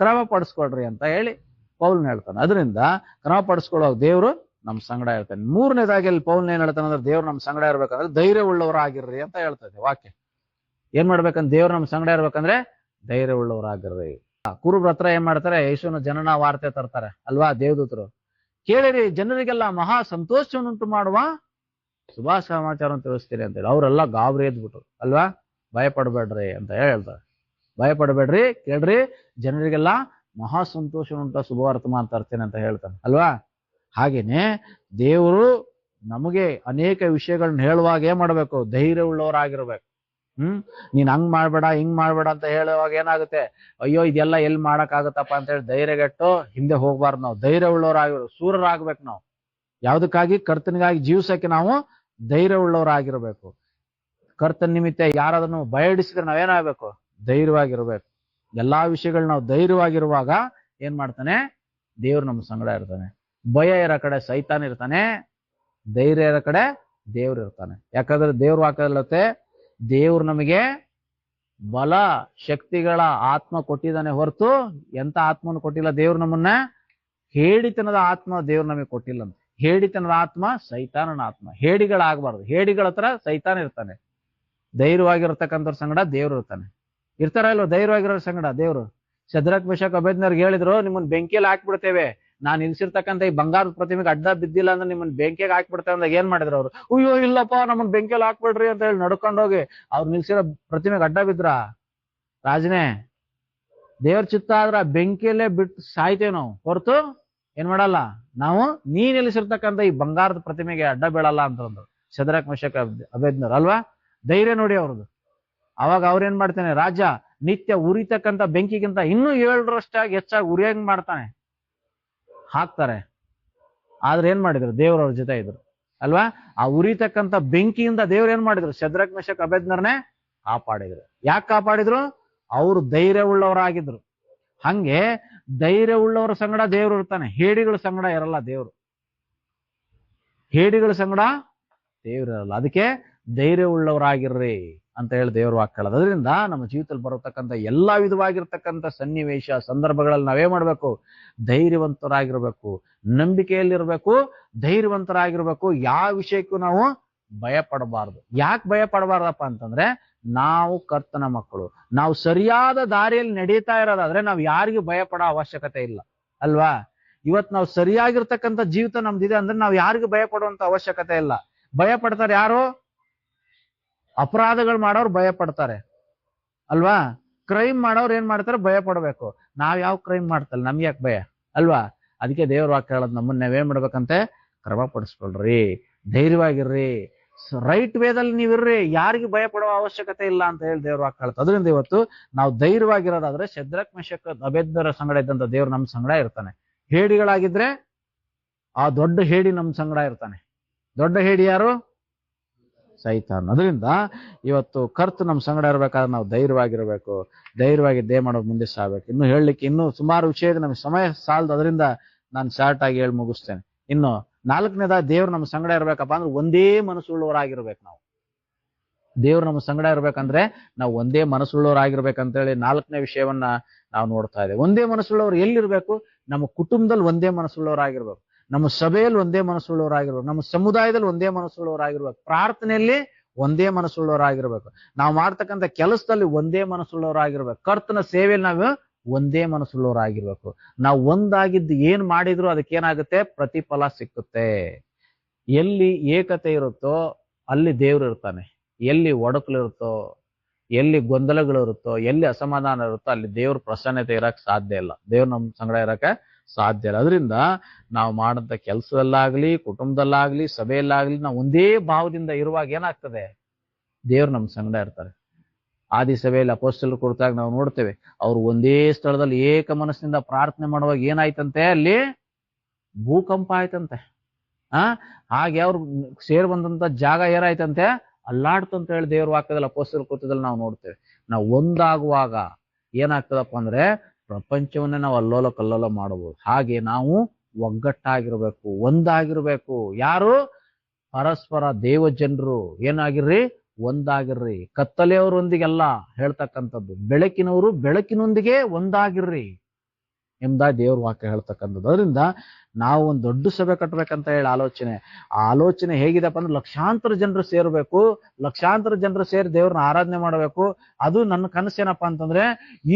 Speaker 1: ಕ್ರಮ ಪಡಿಸ್ಕೊಳ್ರಿ ಅಂತ ಹೇಳಿ ಪೌಲ್ನ ಹೇಳ್ತಾನೆ. ಅದರಿಂದ ಕ್ರಮ ಪಡಿಸ್ಕೊಳ್ಳುವಾಗ ದೇವ್ರು ನಮ್ ಸಂಗಡ ಇರ್ತಾನೆ. ಮೂರನೇದಾಗಿ ಅಲ್ಲಿ ಪೌಲ್ನ ಏನ್ ಹೇಳ್ತಾನೆ ಅಂದ್ರೆ ದೇವ್ರು ನಮ್ ಸಂಗಡ ಇರ್ಬೇಕಂದ್ರೆ ಧೈರ್ಯ ಉಳ್ಳವರಾಗಿರ್ರಿ ಅಂತ ಹೇಳ್ತದೆ ವಾಕ್ಯ. ಏನ್ ಮಾಡ್ಬೇಕಂದ್ರೆ ದೇವ್ರು ನಮ್ ಸಂಗಡ ಇರ್ಬೇಕಂದ್ರೆ ಧೈರ್ಯ ಉಳ್ಳವರಾಗಿರ್ರಿ. ಕುರುಬ್ರ ಹತ್ರ ಏನ್ ಮಾಡ್ತಾರೆ? ಯೇಸುವಿನ ಜನನ ವಾರ್ತೆ ತರ್ತಾರೆ ಅಲ್ವಾ ದೇವದೂತರು. ಕೇಳಿರಿ, ಜನರಿಗೆಲ್ಲ ಮಹಾ ಸಂತೋಷವನ್ನುಂಟು ಮಾಡುವ ಶುಭ ಸಮಾಚಾರ ತಿಳಿಸ್ತೀರಿ ಅಂತ ಹೇಳಿ ಅವರೆಲ್ಲ ಗಾಬರಿ ಎದ್ಬಿಟ್ರು ಅಲ್ವಾ? ಭಯ ಪಡಬೇಡ್ರಿ ಅಂತ ಹೇಳ್ತಾರೆ. ಭಯ ಪಡಬೇಡ್ರಿ, ಕೇಳ್ರಿ, ಜನರಿಗೆಲ್ಲ ಮಹಾ ಸಂತೋಷವನ್ನುಂಟ ಶುಭವರ್ತಮಾನ ತರ್ತೇನೆ ಅಂತ ಹೇಳ್ತಾನೆ ಅಲ್ವಾ? ಹಾಗೇನೆ ದೇವರು ನಮಗೆ ಅನೇಕ ವಿಷಯಗಳನ್ನ ಹೇಳುವಾಗ ಏನ್ ಮಾಡ್ಬೇಕು? ಧೈರ್ಯ ಉಳ್ಳವರಾಗಿರ್ಬೇಕು. ನೀನ್ ಹಂಗ್ ಮಾಡ್ಬೇಡ ಹಿಂಗ್ ಮಾಡ್ಬೇಡ ಅಂತ ಹೇಳುವಾಗ ಏನಾಗುತ್ತೆ, ಅಯ್ಯೋ ಇದೆಲ್ಲ ಎಲ್ಲಿ ಮಾಡಕ್ ಆಗತ್ತಪ್ಪ ಅಂತ ಹೇಳಿ ಧೈರ್ಯಗೆಟ್ಟು ಹಿಂದೆ ಹೋಗ್ಬಾರ್ದು. ನಾವು ಧೈರ್ಯ ಉಳ್ಳವರಾಗಿರೋ ಸೂರರಾಗ್ಬೇಕು. ನಾವು ಯಾವ್ದಕ್ಕಾಗಿ? ಕರ್ತನಿಗಾಗಿ ಜೀವಿಸಕ್ಕೆ ನಾವು ಧೈರ್ಯ ಉಳ್ಳವರಾಗಿರ್ಬೇಕು. ಕರ್ತನ ನಿಮಿತ್ತ ಯಾರಾದ್ರೂ ಭಯ ಹಿಡಿಸಿದ್ರೆ ನಾವೇನಾಗ್ಬೇಕು? ಧೈರ್ಯವಾಗಿರ್ಬೇಕು. ಎಲ್ಲಾ ವಿಷಯಗಳು ನಾವು ಧೈರ್ಯವಾಗಿರುವಾಗ ಏನ್ ಮಾಡ್ತಾನೆ? ದೇವ್ರು ನಮ್ಮ ಸಂಗಡ ಇರ್ತಾನೆ. ಭಯ ಇರೋ ಕಡೆ ಸೈತಾನ ಇರ್ತಾನೆ, ಧೈರ್ಯ ಇರೋ ಕಡೆ ದೇವ್ರು ಇರ್ತಾನೆ. ಯಾಕಂದ್ರೆ ದೇವ್ರು ಹಾಕಲ್ಲತ್ತೆ, ದೇವ್ರು ನಮಗೆ ಬಲ ಶಕ್ತಿಗಳ ಆತ್ಮ ಕೊಟ್ಟಿದ್ದಾನೆ ಹೊರತು ಎಂತ ಆತ್ಮನು ಕೊಟ್ಟಿಲ್ಲ. ದೇವ್ರು ನಮ್ಮನ್ನ ಹೇಡಿತನದ ಆತ್ಮ ದೇವ್ರು ನಮಗೆ ಕೊಟ್ಟಿಲ್ಲ ಅಂತ. ಹೇಡಿತನದ ಆತ್ಮ ಸೈತಾನನ ಆತ್ಮ. ಹೇಡಿಗಳಾಗಬಾರ್ದು. ಹೇಡಿಗಳ ಹತ್ರ ಸೈತಾನ ಇರ್ತಾನೆ. ಧೈರ್ಯವಾಗಿರ್ತಕ್ಕಂಥವ್ರ ಸಂಗಡ ದೇವ್ರು ಇರ್ತಾನೆ. ಇರ್ತಾರ ಇಲ್ವ ಧೈರ್ಯವಾಗಿರೋ ಸಂಗಡ ದೇವ್ರು? ಶದ್ರಕ್ ಮೇಷಕ್ ಅಬೇದ್ನವ್ರಿಗೆ ಹೇಳಿದ್ರು, ನಿಮ್ಮನ್ನ ಬೆಂಕಿಯಲ್ಲಿ ಹಾಕ್ಬಿಡ್ತೇವೆ, ನಾನು ನಿಲ್ಸಿರ್ತಕ್ಕಂಥ ಈ ಬಂಗಾರದ ಪ್ರತಿಮೆಗೆ ಅಡ್ಡ ಬಿದ್ದಿಲ್ಲ ಅಂದ್ರೆ ನಿಮ್ಮನ್ನ ಬೆಂಕಿಗೆ ಹಾಕ್ಬಿಡ್ತೇವೆ ಅಂದಾಗ ಏನ್ ಮಾಡಿದ್ರು ಅವ್ರು? ಅಯ್ಯೋ ಇಲ್ಲಪ್ಪ, ನಮ್ಮನ್ನ ಬೆಂಕಿಯಲ್ಲಿ ಹಾಕ್ಬಿಡ್ರಿ ಅಂತ ಹೇಳಿ ನಡ್ಕೊಂಡೋಗಿ ಅವ್ರು ನಿಲ್ಸಿರೋ ಪ್ರತಿಮೆಗೆ ಅಡ್ಡ ಬಿದ್ರ? ರಾಜನೇ, ದೇವ್ರ ಚಿತ್ತ ಆದ್ರ ಬೆಂಕಿಯಲ್ಲೇ ಬಿಟ್ಟು ಸಾಯ್ತೇವೆ ನಾವು ಹೊರತು ಏನ್ ಮಾಡಲ್ಲ. ನಾವು ನೀ ನಿಲ್ಲಿಸಿರ್ತಕ್ಕಂಥ ಈ ಬಂಗಾರದ ಪ್ರತಿಮೆಗೆ ಅಡ್ಡ ಬೀಳಲ್ಲ ಅಂತಂದ್ರು ಶದ್ರಕ್ ಮೇಷಕ್ ಅಬೇದ್ನವ್ರು ಅಲ್ವಾ? ಧೈರ್ಯ ನೋಡಿ ಅವ್ರದ್ದು. ಅವಾಗ ಅವ್ರೇನ್ ಮಾಡ್ತಾನೆ? ರಾಜ ನಿತ್ಯ ಉರಿತಕ್ಕಂಥ ಬೆಂಕಿಗಿಂತ ಇನ್ನೂ 7ರಷ್ಟಾಗಿ ಹೆಚ್ಚಾಗಿ ಉರಿಯಂಗ್ ಮಾಡ್ತಾನೆ. ಹಾಕ್ತಾರೆ. ಆದ್ರೆ ಏನ್ ಮಾಡಿದ್ರು? ದೇವ್ರವ್ರ ಜೊತೆ ಇದ್ರು ಅಲ್ವಾ? ಆ ಉರಿತಕ್ಕಂಥ ಬೆಂಕಿಯಿಂದ ದೇವ್ರು ಏನ್ ಮಾಡಿದ್ರು? ಶದ್ರಕ್ ಮೇಷಕ್ ಅಬೇದ್ನವ್ರನ್ನೇ ಕಾಪಾಡಿದ್ರು. ಯಾಕೆ ಕಾಪಾಡಿದ್ರು? ಅವ್ರು ಧೈರ್ಯ ಉಳ್ಳವರಾಗಿದ್ರು. ಹಂಗೆ ಧೈರ್ಯ ಉಳ್ಳವರ ಸಂಗಡ ದೇವ್ರು ಇರ್ತಾನೆ, ಹೇಡಿಗಳ ಸಂಗಡ ಇರಲ್ಲ ದೇವ್ರು. ಹೇಡಿಗಳ ಸಂಗಡ ದೇವ್ರು ಇರಲ್ಲ. ಅದಕ್ಕೆ ಧೈರ್ಯ ಉಳ್ಳವರಾಗಿರ್ರಿ ಅಂತ ಹೇಳಿ ದೇವರು ವಾಕ್ಯ ಹೇಳೋದು. ಅದರಿಂದ ನಮ್ಮ ಜೀವಿತದಲ್ಲಿ ಬರತಕ್ಕಂಥ ಎಲ್ಲಾ ವಿಧವಾಗಿರ್ತಕ್ಕಂಥ ಸನ್ನಿವೇಶ ಸಂದರ್ಭಗಳಲ್ಲಿ ನಾವೇ ಮಾಡ್ಬೇಕು? ಧೈರ್ಯವಂತರಾಗಿರ್ಬೇಕು, ನಂಬಿಕೆಯಲ್ಲಿರ್ಬೇಕು, ಧೈರ್ಯವಂತರಾಗಿರ್ಬೇಕು. ಯಾವ ವಿಷಯಕ್ಕೂ ನಾವು ಭಯ ಪಡಬಾರ್ದು. ಯಾಕೆ ಭಯ ಪಡಬಾರ್ದಪ್ಪ ಅಂತಂದ್ರೆ, ನಾವು ಕರ್ತನ ಮಕ್ಕಳು, ನಾವು ಸರಿಯಾದ ದಾರಿಯಲ್ಲಿ ನಡೀತಾ ಇರೋದಾದ್ರೆ ನಾವು ಯಾರಿಗೂ ಭಯ ಪಡೋ ಅವಶ್ಯಕತೆ ಇಲ್ಲ ಅಲ್ವಾ? ಇವತ್ತು ನಾವು ಸರಿಯಾಗಿರ್ತಕ್ಕಂಥ ಜೀವಿತ ನಮ್ದಿದೆ ಅಂದ್ರೆ ನಾವು ಯಾರಿಗೂ ಭಯ ಪಡುವಂತ ಅವಶ್ಯಕತೆ ಇಲ್ಲ. ಭಯ ಪಡ್ತಾರೆ ಯಾರು? ಅಪರಾಧಗಳು ಮಾಡೋರು ಭಯ ಪಡ್ತಾರೆ ಅಲ್ವಾ? ಕ್ರೈಮ್ ಮಾಡೋರು ಏನ್ ಮಾಡ್ತಾರೆ? ಭಯ ಪಡ್ಬೇಕು. ನಾವ್ ಯಾವ ಕ್ರೈಮ್ ಮಾಡ್ತಲ್ಲ, ನಮ್ಗೆ ಯಾಕೆ ಭಯ ಅಲ್ವಾ? ಅದಕ್ಕೆ ದೇವ್ರ ವಾಕ್ಯ ಹೇಳೋದು, ನಮ್ಮನ್ನ ನಾವೇನ್ ಮಾಡ್ಬೇಕಂತೆ? ಕ್ರಮ ಪಡಿಸ್ಕೊಳ್ರಿ, ಧೈರ್ಯವಾಗಿರ್ರಿ, ರೈಟ್ ವೇದಲ್ಲಿ ನೀವಿರ್ರಿ, ಯಾರಿಗೂ ಭಯ ಪಡುವ ಅವಶ್ಯಕತೆ ಇಲ್ಲ ಅಂತ ಹೇಳಿ ದೇವ್ರ ವಾಕ್ಯ ಹೇಳುತ್ತೆ. ಅದರಿಂದ ಇವತ್ತು ನಾವು ಧೈರ್ಯವಾಗಿರೋದಾದ್ರೆ ಶದ್ರಕ್ ಮೇಷಕ್ ಅಬೇದ್ನರ ಸಂಗಡ ಇದ್ದಂತ ದೇವ್ರು ನಮ್ ಸಂಗಡ ಇರ್ತಾನೆ. ಹೇಡಿಗಳಾಗಿದ್ರೆ ಆ ದೊಡ್ಡ ಹೇಡಿ ನಮ್ ಸಂಗಡ ಇರ್ತಾನೆ. ದೊಡ್ಡ ಹೇಡಿ ಯಾರು? ಸೈತಾನ್. ಅದರಿಂದ ಇವತ್ತು ಕರ್ತ ನಮ್ ಸಂಗಡ ಇರ್ಬೇಕಾದ್ರೆ ನಾವು ಧೈರ್ಯವಾಗಿರ್ಬೇಕು, ಧೈರ್ಯವಾಗಿ ಮಾಡೋದು ಮುಂದೆ ಸಾಗ್ಬೇಕು. ಇನ್ನು ಹೇಳಲಿಕ್ಕೆ ಇನ್ನೂ ಸುಮಾರು ವಿಷಯ ಇದೆ, ನಮ್ಗೆ ಸಮಯ ಸಾಲದು. ಅದರಿಂದ ನಾನು ಶಾರ್ಟ್ ಆಗಿ ಹೇಳಿ ಮುಗಿಸ್ತೇನೆ. ಇನ್ನು 4ನೇದ, ದೇವ್ರು ನಮ್ಮ ಸಂಗಡ ಇರ್ಬೇಕಪ್ಪ ಅಂದ್ರೆ ಒಂದೇ ಮನಸ್ಸುಳ್ಳವರಾಗಿರ್ಬೇಕು. ನಾವು ದೇವ್ರು ನಮ್ಮ ಸಂಗಡ ಇರ್ಬೇಕಂದ್ರೆ ನಾವು ಒಂದೇ ಮನಸ್ಸುಳ್ಳವರಾಗಿರ್ಬೇಕಂತೇಳಿ 4ನೇ ವಿಷಯವನ್ನ ನಾವು ನೋಡ್ತಾ ಇದ್ದೇವೆ. ಒಂದೇ ಮನಸ್ಸುಳ್ಳವರು ಎಲ್ಲಿರ್ಬೇಕು? ನಮ್ಮ ಕುಟುಂಬದಲ್ಲಿ ಒಂದೇ ಮನಸ್ಸುಳ್ಳವರಾಗಿರ್ಬೇಕು, ನಮ್ಮ ಸಭೆಯಲ್ಲಿ ಒಂದೇ ಮನಸ್ಸುಳ್ಳವರಾಗಿರ್ಬೇಕು, ನಮ್ಮ ಸಮುದಾಯದಲ್ಲಿ ಒಂದೇ ಮನಸ್ಸುಳ್ಳವರಾಗಿರ್ಬೇಕು, ಪ್ರಾರ್ಥನೆಯಲ್ಲಿ ಒಂದೇ ಮನಸ್ಸುಳ್ಳವರಾಗಿರ್ಬೇಕು, ನಾವು ಮಾಡ್ತಕ್ಕಂಥ ಕೆಲಸದಲ್ಲಿ ಒಂದೇ ಮನಸ್ಸುಳ್ಳವರಾಗಿರ್ಬೇಕು, ಕರ್ತನ ಸೇವೆಯಲ್ಲಿ ನಾವು ಒಂದೇ ಮನಸ್ಸುಳ್ಳವರಾಗಿರ್ಬೇಕು. ನಾವು ಒಂದಾಗಿದ್ದು ಏನ್ ಮಾಡಿದ್ರು ಅದಕ್ಕೇನಾಗುತ್ತೆ? ಪ್ರತಿಫಲ ಸಿಕ್ಕುತ್ತೆ. ಎಲ್ಲಿ ಏಕತೆ ಇರುತ್ತೋ ಅಲ್ಲಿ ದೇವ್ರು ಇರ್ತಾನೆ. ಎಲ್ಲಿ ಒಡಕಲಿರುತ್ತೋ, ಎಲ್ಲಿ ಗೊಂದಲಗಳಿರುತ್ತೋ, ಎಲ್ಲಿ ಅಸಮಾಧಾನ ಇರುತ್ತೋ ಅಲ್ಲಿ ದೇವ್ರ ಪ್ರಸನ್ನತೆ ಇರಕ್ ಸಾಧ್ಯ ಇಲ್ಲ, ದೇವ್ರು ನಮ್ ಸಂಗಡ ಇರಕ್ಕೆ ಸಾಧ್ಯ ಇಲ್ಲ. ಅದರಿಂದ ನಾವು ಮಾಡಂತ ಕೆಲಸದಲ್ಲಾಗ್ಲಿ, ಕುಟುಂಬದಲ್ಲಾಗ್ಲಿ, ಸಭೆಯಲ್ಲಾಗ್ಲಿ ನಾವು ಒಂದೇ ಭಾವದಿಂದ ಇರುವಾಗ ಏನಾಗ್ತದೆ? ದೇವ್ರು ನಮ್ ಸಂಗಡ ಇರ್ತಾರೆ. ಆದಿ ಸಭೆಯಲ್ಲಿ ಅಪೊಸ್ತಲರ ಕುರಿತಾಗ ನಾವು ನೋಡ್ತೇವೆ, ಅವ್ರು ಒಂದೇ ಸ್ಥಳದಲ್ಲಿ ಏಕ ಮನಸ್ಸಿನಿಂದ ಪ್ರಾರ್ಥನೆ ಮಾಡುವಾಗ ಏನಾಯ್ತಂತೆ? ಅಲ್ಲಿ ಭೂಕಂಪ ಆಯ್ತಂತೆ. ಹಾಗೆ ಅವ್ರು ಸೇರ್ ಬಂದಂತ ಜಾಗ ಏನಾಯ್ತಂತೆ? ಅಲ್ಲಾಡ್ತಂತ ಹೇಳಿ ದೇವ್ರ ವಾಕ್ಯದಲ್ಲಿ ಅಪೊಸ್ತಲರ ಕೃತ್ಯದಲ್ಲಿ ನಾವು ನೋಡ್ತೇವೆ. ನಾವು ಒಂದಾಗುವಾಗ ಏನಾಗ್ತದಪ್ಪ ಅಂದ್ರೆ ಪ್ರಪಂಚವನ್ನೇ ನಾವು ಅಲ್ಲೋಲ ಕಲ್ಲೋಲ ಮಾಡಬಹುದು. ಹಾಗೆ ನಾವು ಒಗ್ಗಟ್ಟಾಗಿರ್ಬೇಕು, ಒಂದಾಗಿರ್ಬೇಕು. ಯಾರು? ಪರಸ್ಪರ ದೇವಜನರು ಏನಾಗಿರ್ರಿ? ಒಂದಾಗಿರ್ರಿ. ಕತ್ತಲೆಯವರೊಂದಿಗೆಲ್ಲ ಹೇಳ್ತಕ್ಕಂಥದ್ದು, ಬೆಳಕಿನವರು ಬೆಳಕಿನೊಂದಿಗೆ ಒಂದಾಗಿರ್ರಿ ಎಂಬುದಾಗಿ ದೇವ್ರ ವಾಕ್ಯ ಹೇಳ್ತಕ್ಕಂಥದ್ದು. ಅದರಿಂದ ನಾವು ಒಂದು ದೊಡ್ಡ ಸಭೆ ಕಟ್ಟಬೇಕಂತ ಹೇಳಿ ಆ ಆಲೋಚನೆ ಹೇಗಿದೆಪ್ಪ ಅಂದ್ರೆ ಲಕ್ಷಾಂತರ ಜನರು ಸೇರ್ಬೇಕು, ಲಕ್ಷಾಂತರ ಜನರು ಸೇರಿ ದೇವ್ರನ್ನ ಆರಾಧನೆ ಮಾಡಬೇಕು. ಅದು ನನ್ನ ಕನಸೇನಪ್ಪ ಅಂತಂದ್ರೆ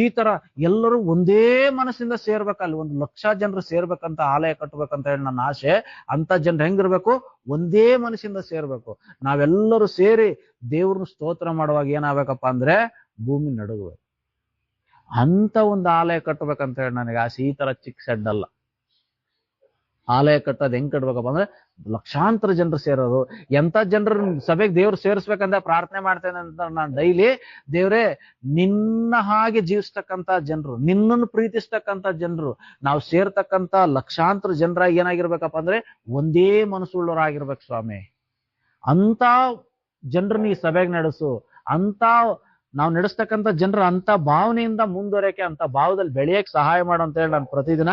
Speaker 1: ಈ ತರ ಎಲ್ಲರೂ ಒಂದೇ ಮನಸ್ಸಿಂದ ಸೇರ್ಬೇಕು. ಅಲ್ಲಿ 1,00,000 ಜನರು ಸೇರ್ಬೇಕಂತ ಆಲಯ ಕಟ್ಟಬೇಕಂತ ಹೇಳಿ ನನ್ನ ಆಸೆ. ಅಂತ ಜನರು ಹೆಂಗಿರ್ಬೇಕು? ಒಂದೇ ಮನಸ್ಸಿಂದ ಸೇರ್ಬೇಕು. ನಾವೆಲ್ಲರೂ ಸೇರಿ ದೇವ್ರನ್ನ ಸ್ತೋತ್ರ ಮಾಡುವಾಗ ಏನಾಗಬೇಕಪ್ಪ ಅಂದ್ರೆ ಭೂಮಿ ನಡುಗಬೇಕು. ಅಂತ ಒಂದು ಆಲಯ ಕಟ್ಟಬೇಕಂತ ಹೇಳಿ ನನಗೆ ಆಸೆ. ಈ ತರ ಚಿಕ್ಕ ಸೆಡ್ ಅಲ್ಲ. ಆಲಯ ಕಟ್ಟೋದು ಹೆಂಗ್ ಕಟ್ಬೇಕಪ್ಪ ಅಂದ್ರೆ ಲಕ್ಷಾಂತರ ಜನರು ಸೇರೋದು. ಎಂತ ಜನರು ಸಭೆಗೆ ದೇವ್ರು ಸೇರಿಸ್ಬೇಕಂತ ಪ್ರಾರ್ಥನೆ ಮಾಡ್ತೇನೆ ಅಂತ ನಾನು ಡೈಲಿ. ದೇವ್ರೇ, ನಿನ್ನ ಹಾಗೆ ಜೀವಿಸ್ತಕ್ಕಂತ ಜನರು, ನಿನ್ನನ್ನು ಪ್ರೀತಿಸ್ತಕ್ಕಂತ ಜನರು, ನಾವು ಸೇರ್ತಕ್ಕಂತ ಲಕ್ಷಾಂತರ ಜನರಾಗಿ ಏನಾಗಿರ್ಬೇಕಪ್ಪ ಅಂದ್ರೆ ಒಂದೇ ಮನಸ್ಸುಳ್ಳವರಾಗಿರ್ಬೇಕು ಸ್ವಾಮಿ. ಅಂತ ಜನರನ್ನ ಈ ಸಭೆಗೆ ನಡೆಸು. ಅಂತ ನಾವು ನಡೆಸ್ತಕ್ಕಂಥ ಜನರ ಅಂತ ಭಾವನೆಯಿಂದ ಮುಂದುವರೆಯಕ್ಕೆ, ಅಂತ ಭಾವದಲ್ಲಿ ಬೆಳೆಯಕ್ಕೆ ಸಹಾಯ ಮಾಡು ಅಂತ ಹೇಳಿ ನಾನು ಪ್ರತಿದಿನ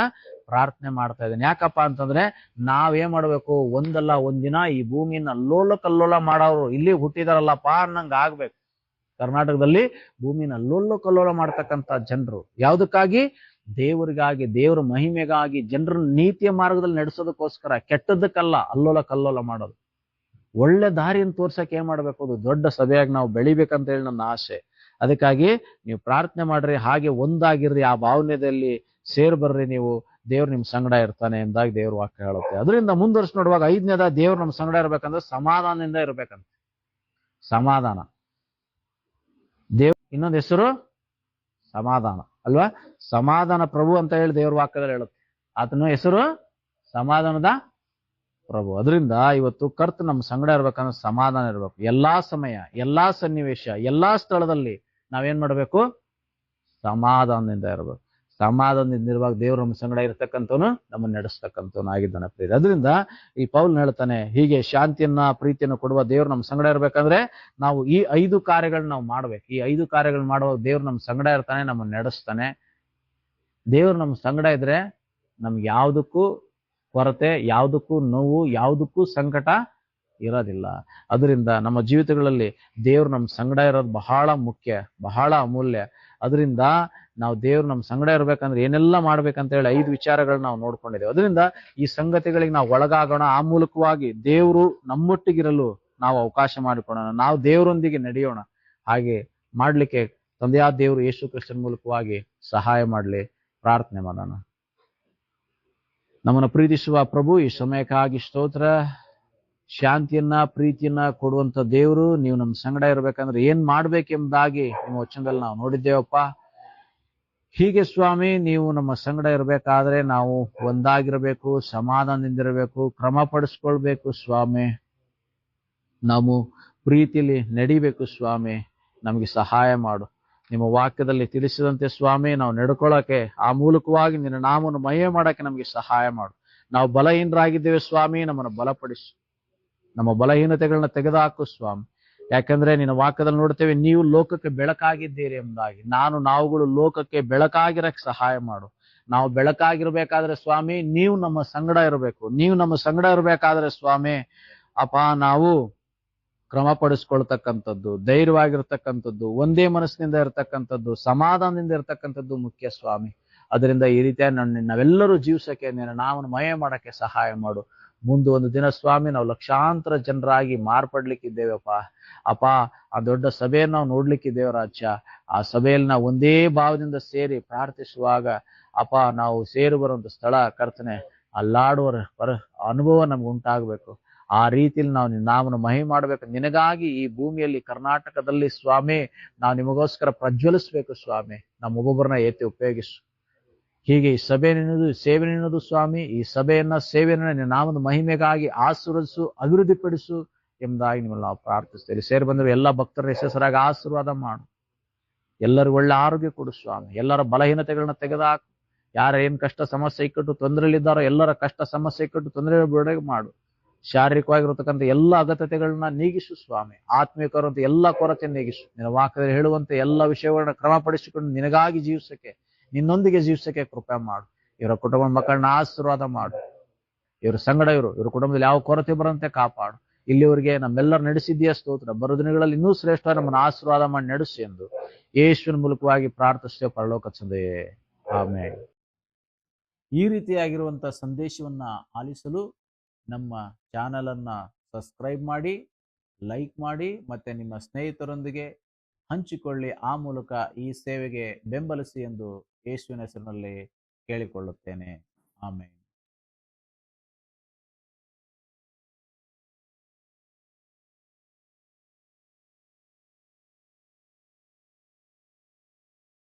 Speaker 1: ಪ್ರಾರ್ಥನೆ ಮಾಡ್ತಾ ಇದ್ದೇನೆ. ಯಾಕಪ್ಪ ಅಂತಂದ್ರೆ ನಾವೇನ್ ಮಾಡ್ಬೇಕು, ಒಂದಲ್ಲ ಒಂದಿನ ಈ ಭೂಮಿನ ಅಲ್ಲೋಲ ಕಲ್ಲೋಲ ಮಾಡೋರು ಇಲ್ಲಿ ಹುಟ್ಟಿದಾರಲ್ಲಪ್ಪ ಅನ್ನಂಗ ಆಗ್ಬೇಕು. ಕರ್ನಾಟಕದಲ್ಲಿ ಭೂಮಿನ ಅಲ್ಲೋಲ ಕಲ್ಲೋಲ ಮಾಡ್ತಕ್ಕಂಥ ಜನರು ಯಾವ್ದಕ್ಕಾಗಿ? ದೇವರಿಗಾಗಿ, ದೇವರ ಮಹಿಮೆಗಾಗಿ, ಜನರ ನೀತಿಯ ಮಾರ್ಗದಲ್ಲಿ ನಡೆಸೋದಕ್ಕೋಸ್ಕರ, ಕೆಟ್ಟದ್ದಕ್ಕಲ್ಲ ಅಲ್ಲೋಲ ಕಲ್ಲೋಲ ಮಾಡೋದು. ಒಳ್ಳೆ ದಾರಿಯನ್ನು ತೋರ್ಸಕ್ಕೆ ಏನ್ ಮಾಡ್ಬೇಕು, ಅದು ದೊಡ್ಡ ಸಭೆಯಾಗಿ ನಾವು ಬೆಳಿಬೇಕಂತ ಹೇಳಿ ನನ್ನ ಆಸೆ. ಅದಕ್ಕಾಗಿ ನೀವು ಪ್ರಾರ್ಥನೆ ಮಾಡ್ರಿ, ಹಾಗೆ ಒಂದಾಗಿರ್ರಿ, ಆ ಭಾವನೆಯಲ್ಲಿ ಸೇರ್ಬರ್ರಿ ನೀವು, ದೇವ್ರು ನಿಮ್ ಸಂಗಡ ಇರ್ತಾನೆ ಎಂದಾಗಿ ದೇವ್ರ ವಾಕ್ಯ ಹೇಳುತ್ತೆ. ಅದರಿಂದ ಮುಂದುವರ್ಸಿ ನೋಡುವಾಗ 5ನೇದ, ದೇವ್ರು ನಮ್ ಸಂಗಡ ಇರ್ಬೇಕಂದ್ರೆ ಸಮಾಧಾನದಿಂದ ಇರ್ಬೇಕಂತ. ಸಮಾಧಾನ, ದೇವ್ ಇನ್ನೊಂದು ಹೆಸರು ಸಮಾಧಾನ ಅಲ್ವಾ? ಸಮಾಧಾನ ಪ್ರಭು ಅಂತ ಹೇಳಿ ದೇವ್ರ ವಾಕ್ಯದಲ್ಲಿ ಹೇಳುತ್ತೆ. ಆತನ ಹೆಸರು ಸಮಾಧಾನದ ಪ್ರಭು. ಅದರಿಂದ ಇವತ್ತು ಕರ್ತ ನಮ್ಮ ಸಂಗಡ ಇರ್ಬೇಕಂದ್ರೆ ಸಮಾಧಾನ ಇರ್ಬೇಕು. ಎಲ್ಲಾ ಸಮಯ, ಎಲ್ಲಾ ಸನ್ನಿವೇಶ, ಎಲ್ಲಾ ಸ್ಥಳದಲ್ಲಿ ನಾವೇನ್ ಮಾಡ್ಬೇಕು? ಸಮಾಧಾನದಿಂದ ಇರ್ಬೇಕು. ಸಮಾಧಾನದಿಂದ ಇರುವಾಗ ದೇವ್ರು ನಮ್ಮ ಸಂಗಡ ಇರ್ತಕ್ಕಂಥವನು ನಮ್ಮನ್ನು ನಡೆಸ್ತಕ್ಕಂಥವನು ಆಗಿದ್ದಾನೆ ಪ್ರಿಯರೇ. ಅದರಿಂದ ಈ ಪೌಲ್ ಹೇಳ್ತಾನೆ, ಹೀಗೆ ಶಾಂತಿಯನ್ನ ಪ್ರೀತಿಯನ್ನು ಕೊಡುವ ದೇವ್ರು ನಮ್ಮ ಸಂಗಡ ಇರ್ಬೇಕಂದ್ರೆ ನಾವು ಈ 5 ಕಾರ್ಯಗಳನ್ನ ನಾವು ಮಾಡ್ಬೇಕು. ಈ 5 ಕಾರ್ಯಗಳನ್ನ ಮಾಡುವಾಗ ದೇವ್ರು ನಮ್ಮ ಸಂಗಡ ಇರ್ತಾನೆ, ನಮ್ಮನ್ನು ನಡೆಸ್ತಾನೆ. ದೇವ್ರು ನಮ್ಮ ಸಂಗಡ ಇದ್ರೆ ನಮ್ಗೆ ಯಾವ್ದಕ್ಕೂ ಕೊರತೆ, ಯಾವುದಕ್ಕೂ ನೋವು, ಯಾವುದಕ್ಕೂ ಸಂಕಟ ಇರೋದಿಲ್ಲ. ಅದರಿಂದ ನಮ್ಮ ಜೀವಿತಗಳಲ್ಲಿ ದೇವ್ರು ನಮ್ಮ ಸಂಗಡ ಇರೋದು ಬಹಳ ಮುಖ್ಯ, ಬಹಳ ಅಮೂಲ್ಯ. ಅದರಿಂದ ನಾವು ದೇವ್ರು ನಮ್ಮ ಸಂಗಡ ಇರ್ಬೇಕಂದ್ರೆ ಏನೆಲ್ಲ ಮಾಡ್ಬೇಕಂತ ಹೇಳಿ 5 ವಿಚಾರಗಳನ್ನ ನಾವು ನೋಡ್ಕೊಂಡಿದ್ದೇವೆ. ಅದರಿಂದ ಈ ಸಂಗತಿಗಳಿಗೆ ನಾವು ಒಳಗಾಗೋಣ. ಆ ಮೂಲಕವಾಗಿ ದೇವ್ರು ನಮ್ಮೊಟ್ಟಿಗಿರಲು ನಾವು ಅವಕಾಶ ಮಾಡಿಕೊಡೋಣ. ನಾವು ದೇವರೊಂದಿಗೆ ನಡೆಯೋಣ. ಹಾಗೆ ಮಾಡ್ಲಿಕ್ಕೆ ತಂದೆಯಾದ ದೇವರು ಯೇಸು ಕ್ರಿಸ್ತನ ಮೂಲಕವಾಗಿ ಸಹಾಯ ಮಾಡಲಿ. ಪ್ರಾರ್ಥನೆ ಮಾಡೋಣ. ನಮ್ಮನ್ನು ಪ್ರೀತಿಸುವ ಪ್ರಭು, ಈ ಸಮಯಕ್ಕಾಗಿ ಸ್ತೋತ್ರ. ಶಾಂತಿಯನ್ನ ಪ್ರೀತಿಯನ್ನ ಕೊಡುವಂತ ದೇವರು, ನೀವು ನಮ್ಮ ಸಂಗಡ ಇರ್ಬೇಕಂದ್ರೆ ಏನ್ ಮಾಡ್ಬೇಕೆಂಬುದಾಗಿ ನಿಮ್ಮ ವಚನದಲ್ಲಿ ನಾವು ನೋಡಿದ್ದೇವಪ್ಪ. ಹೀಗೆ ಸ್ವಾಮಿ, ನೀವು ನಮ್ಮ ಸಂಗಡ ಇರ್ಬೇಕಾದ್ರೆ ನಾವು ಒಂದಾಗಿರ್ಬೇಕು, ಸಮಾಧಾನದಿಂದಿರಬೇಕು, ಕ್ರಮ ಪಡಿಸ್ಕೊಳ್ಬೇಕು ಸ್ವಾಮಿ. ನಾವು ಪ್ರೀತಿಯಲ್ಲಿ ನಡಿಬೇಕು ಸ್ವಾಮಿ. ನಮಗೆ ಸಹಾಯ ಮಾಡು. ನಿಮ್ಮ ವಾಕ್ಯದಲ್ಲಿ ತಿಳಿಸಿದಂತೆ ಸ್ವಾಮಿ ನಾವು ನಡ್ಕೊಳ್ಳೋಕೆ, ಆ ಮೂಲಕವಾಗಿ ನಿನ್ನ ನಾಮವನ್ನು ಮಹಿಮೆ ಮಾಡಕ್ಕೆ ನಮಗೆ ಸಹಾಯ ಮಾಡು. ನಾವು ಬಲಹೀನರಾಗಿದ್ದೇವೆ ಸ್ವಾಮಿ, ನಮ್ಮನ್ನು ಬಲಪಡಿಸು. ನಮ್ಮ ಬಲಹೀನತೆಗಳನ್ನ ತೆಗೆದುಹಾಕು ಸ್ವಾಮಿ. ಯಾಕಂದ್ರೆ ನಿನ್ನ ವಾಕ್ಯದಲ್ಲಿ ನೋಡ್ತೇವೆ, ನೀವು ಲೋಕಕ್ಕೆ ಬೆಳಕಾಗಿದ್ದೀರಿ ಎಂಬುದಾಗಿ. ನಾವುಗಳು ಲೋಕಕ್ಕೆ ಬೆಳಕಾಗಿರಕ್ಕೆ ಸಹಾಯ ಮಾಡು. ನಾವು ಬೆಳಕಾಗಿರ್ಬೇಕಾದ್ರೆ ಸ್ವಾಮಿ ನೀವು ನಮ್ಮ ಸಂಗಡ ಇರಬೇಕು. ನೀವು ನಮ್ಮ ಸಂಗಡ ಇರಬೇಕಾದ್ರೆ ಸ್ವಾಮಿ ಅಪ್ಪ, ನಾವು ಕ್ರಮ ಪಡಿಸ್ಕೊಳ್ತಕ್ಕಂಥದ್ದು, ಧೈರ್ಯವಾಗಿರ್ತಕ್ಕಂಥದ್ದು, ಒಂದೇ ಮನಸ್ಸಿನಿಂದ ಇರತಕ್ಕಂಥದ್ದು, ಸಮಾಧಾನದಿಂದ ಇರತಕ್ಕಂಥದ್ದು ಮುಖ್ಯ ಸ್ವಾಮಿ. ಅದರಿಂದ ಈ ರೀತಿಯಾಗಿ ನಾವೆಲ್ಲರೂ ಜೀವಿಸಕ್ಕೆ, ನಿನ್ನ ನಾಮವನ್ನು ಮಹಿಮೆ ಮಾಡಕ್ಕೆ ಸಹಾಯ ಮಾಡು. ಮುಂದೆ ಒಂದು ದಿನ ಸ್ವಾಮಿ ನಾವು ಲಕ್ಷಾಂತರ ಜನರಾಗಿ ಮಾರ್ಪಡ್ಲಿಕ್ಕಿದ್ದೇವಪ್ಪ. ಅಪ್ಪ, ಆ ದೊಡ್ಡ ಸಭೆಯನ್ನು ನಾವು ನೋಡ್ಲಿಕ್ಕಿದ್ದೇವೆ ರಾಜ್ಯ. ಆ ಸಭೆಯಲ್ಲಿ ನಾವು ಒಂದೇ ಭಾವದಿಂದ ಸೇರಿ ಪ್ರಾರ್ಥಿಸುವಾಗ ಅಪ್ಪ, ನಾವು ಸೇರಿ ಬರುವಂತ ಸ್ಥಳ ಕರ್ತನೆ, ಅಲ್ಲಾಡುವ ಅನುಭವ ನಮ್ಗೆ ಉಂಟಾಗಬೇಕು. ಆ ರೀತಿಯಲ್ಲಿ ನಾವು ನಿನ್ನ ನಾಮವನ್ನು ಮಹಿಮೆ ಮಾಡಬೇಕು. ನಿನಗಾಗಿ ಈ ಭೂಮಿಯಲ್ಲಿ ಕರ್ನಾಟಕದಲ್ಲಿ ಸ್ವಾಮಿ ನಾವು ನಿಮಗೋಸ್ಕರ ಪ್ರಜ್ವಲಿಸ್ಬೇಕು ಸ್ವಾಮಿ. ನಮ್ಮ ಒಬ್ಬೊಬ್ಬರನ್ನ ಎತ್ತಿ ಉಪಯೋಗಿಸು. ಹೀಗೆ ಈ ಸಭೆ ನಿನ್ನದು, ಸೇವೆ ನಿನ್ನದು ಸ್ವಾಮಿ. ಈ ಸಭೆಯನ್ನ, ಸೇವೆಯನ್ನ ನಿನ್ನ ನಾಮದ ಮಹಿಮೆಗಾಗಿ ಆಶೀರ್ವದಿಸು, ಅಭಿವೃದ್ಧಿಪಡಿಸು ಎಂಬುದಾಗಿ ನಿಮ್ಮಲ್ಲಿ ನಾವು ಪ್ರಾರ್ಥಿಸ್ತೇವೆ. ಸೇರಿ ಬಂದರು ಎಲ್ಲ ಭಕ್ತರ ಹೆಸರಾಗಿ ಆಶೀರ್ವಾದ ಮಾಡು. ಎಲ್ಲರಿಗೂ ಒಳ್ಳೆ ಆರೋಗ್ಯ ಕೊಡು ಸ್ವಾಮಿ. ಎಲ್ಲರ ಬಲಹೀನತೆಗಳನ್ನ ತೆಗೆದುಹಾಕು. ಯಾರ ಏನ್ ಕಷ್ಟ ಸಮಸ್ಯೆ ಇಕ್ಕಟ್ಟು ತೊಂದರೆಯಲ್ಲಿದ್ದಾರೋ ಎಲ್ಲರ ಕಷ್ಟ ಸಮಸ್ಯೆ ಇಕ್ಕಟ್ಟು ತೊಂದರೆ ಬಿಡುಗಡೆ ಮಾಡು. ಶಾರೀರಿಕವಾಗಿರತಕ್ಕಂಥ ಎಲ್ಲ ಅಗತ್ಯತೆಗಳನ್ನ ನೀಗಿಸು ಸ್ವಾಮಿ. ಆತ್ಮೀಯಕರಂತ ಎಲ್ಲ ಕೊರತೆ ನೀಗಿಸು. ನಿನ್ನ ವಾಕ್ಯದಲ್ಲಿ ಹೇಳುವಂತೆ ಎಲ್ಲ ವಿಷಯಗಳನ್ನ ಕ್ರಮಪಡಿಸಿಕೊಂಡು ನಿನಗಾಗಿ ಜೀವಿಸಕ್ಕೆ, ನಿನ್ನೊಂದಿಗೆ ಜೀವಿಸಕ್ಕೆ ಕೃಪೆ ಮಾಡು. ಇವರ ಕುಟುಂಬ ಮಕ್ಕಳನ್ನ ಆಶೀರ್ವಾದ ಮಾಡು. ಇವ್ರ ಸಂಗಡ ಇವ್ರ ಕುಟುಂಬದಲ್ಲಿ ಯಾವ ಕೊರತೆ ಬರಂತೆ ಕಾಪಾಡು. ಇಲ್ಲಿವರೆಗೆ ನಮ್ಮೆಲ್ಲರೂ ನಡೆಸಿದ್ದೀಯ ಸ್ತೋತ್ರ. ಬರೋ ದಿನಗಳಲ್ಲಿ ಇನ್ನೂ ಶ್ರೇಷ್ಠ ನಮ್ಮನ್ನು ಆಶೀರ್ವಾದ ಮಾಡಿ ನಡೆಸಿ ಎಂದು ಯೇಸುವಿನ ಮೂಲಕವಾಗಿ ಪ್ರಾರ್ಥಿಸ್ತೇವೆ ಪರಲೋಕ ತಂದೆಯೇ, ಆಮೆನ್. ಈ ರೀತಿಯಾಗಿರುವಂತ ಸಂದೇಶವನ್ನ ಆಲಿಸಲು ನಮ್ಮ ಚಾನಲ್ ಅನ್ನ ಸಬ್ಸ್ಕ್ರೈಬ್ ಮಾಡಿ, ಲೈಕ್ ಮಾಡಿ, ಮತ್ತೆ ನಿಮ್ಮ ಸ್ನೇಹಿತರೊಂದಿಗೆ ಹಂಚಿಕೊಳ್ಳಿ. ಆ ಮೂಲಕ ಈ ಸೇವೆಗೆ ಬೆಂಬಲಿಸಿ ಎಂದು ಯೇಸುವಿನ ಹೆಸರಿನಲ್ಲಿ ಕೇಳಿಕೊಳ್ಳುತ್ತೇನೆ. ಆಮೆನ್.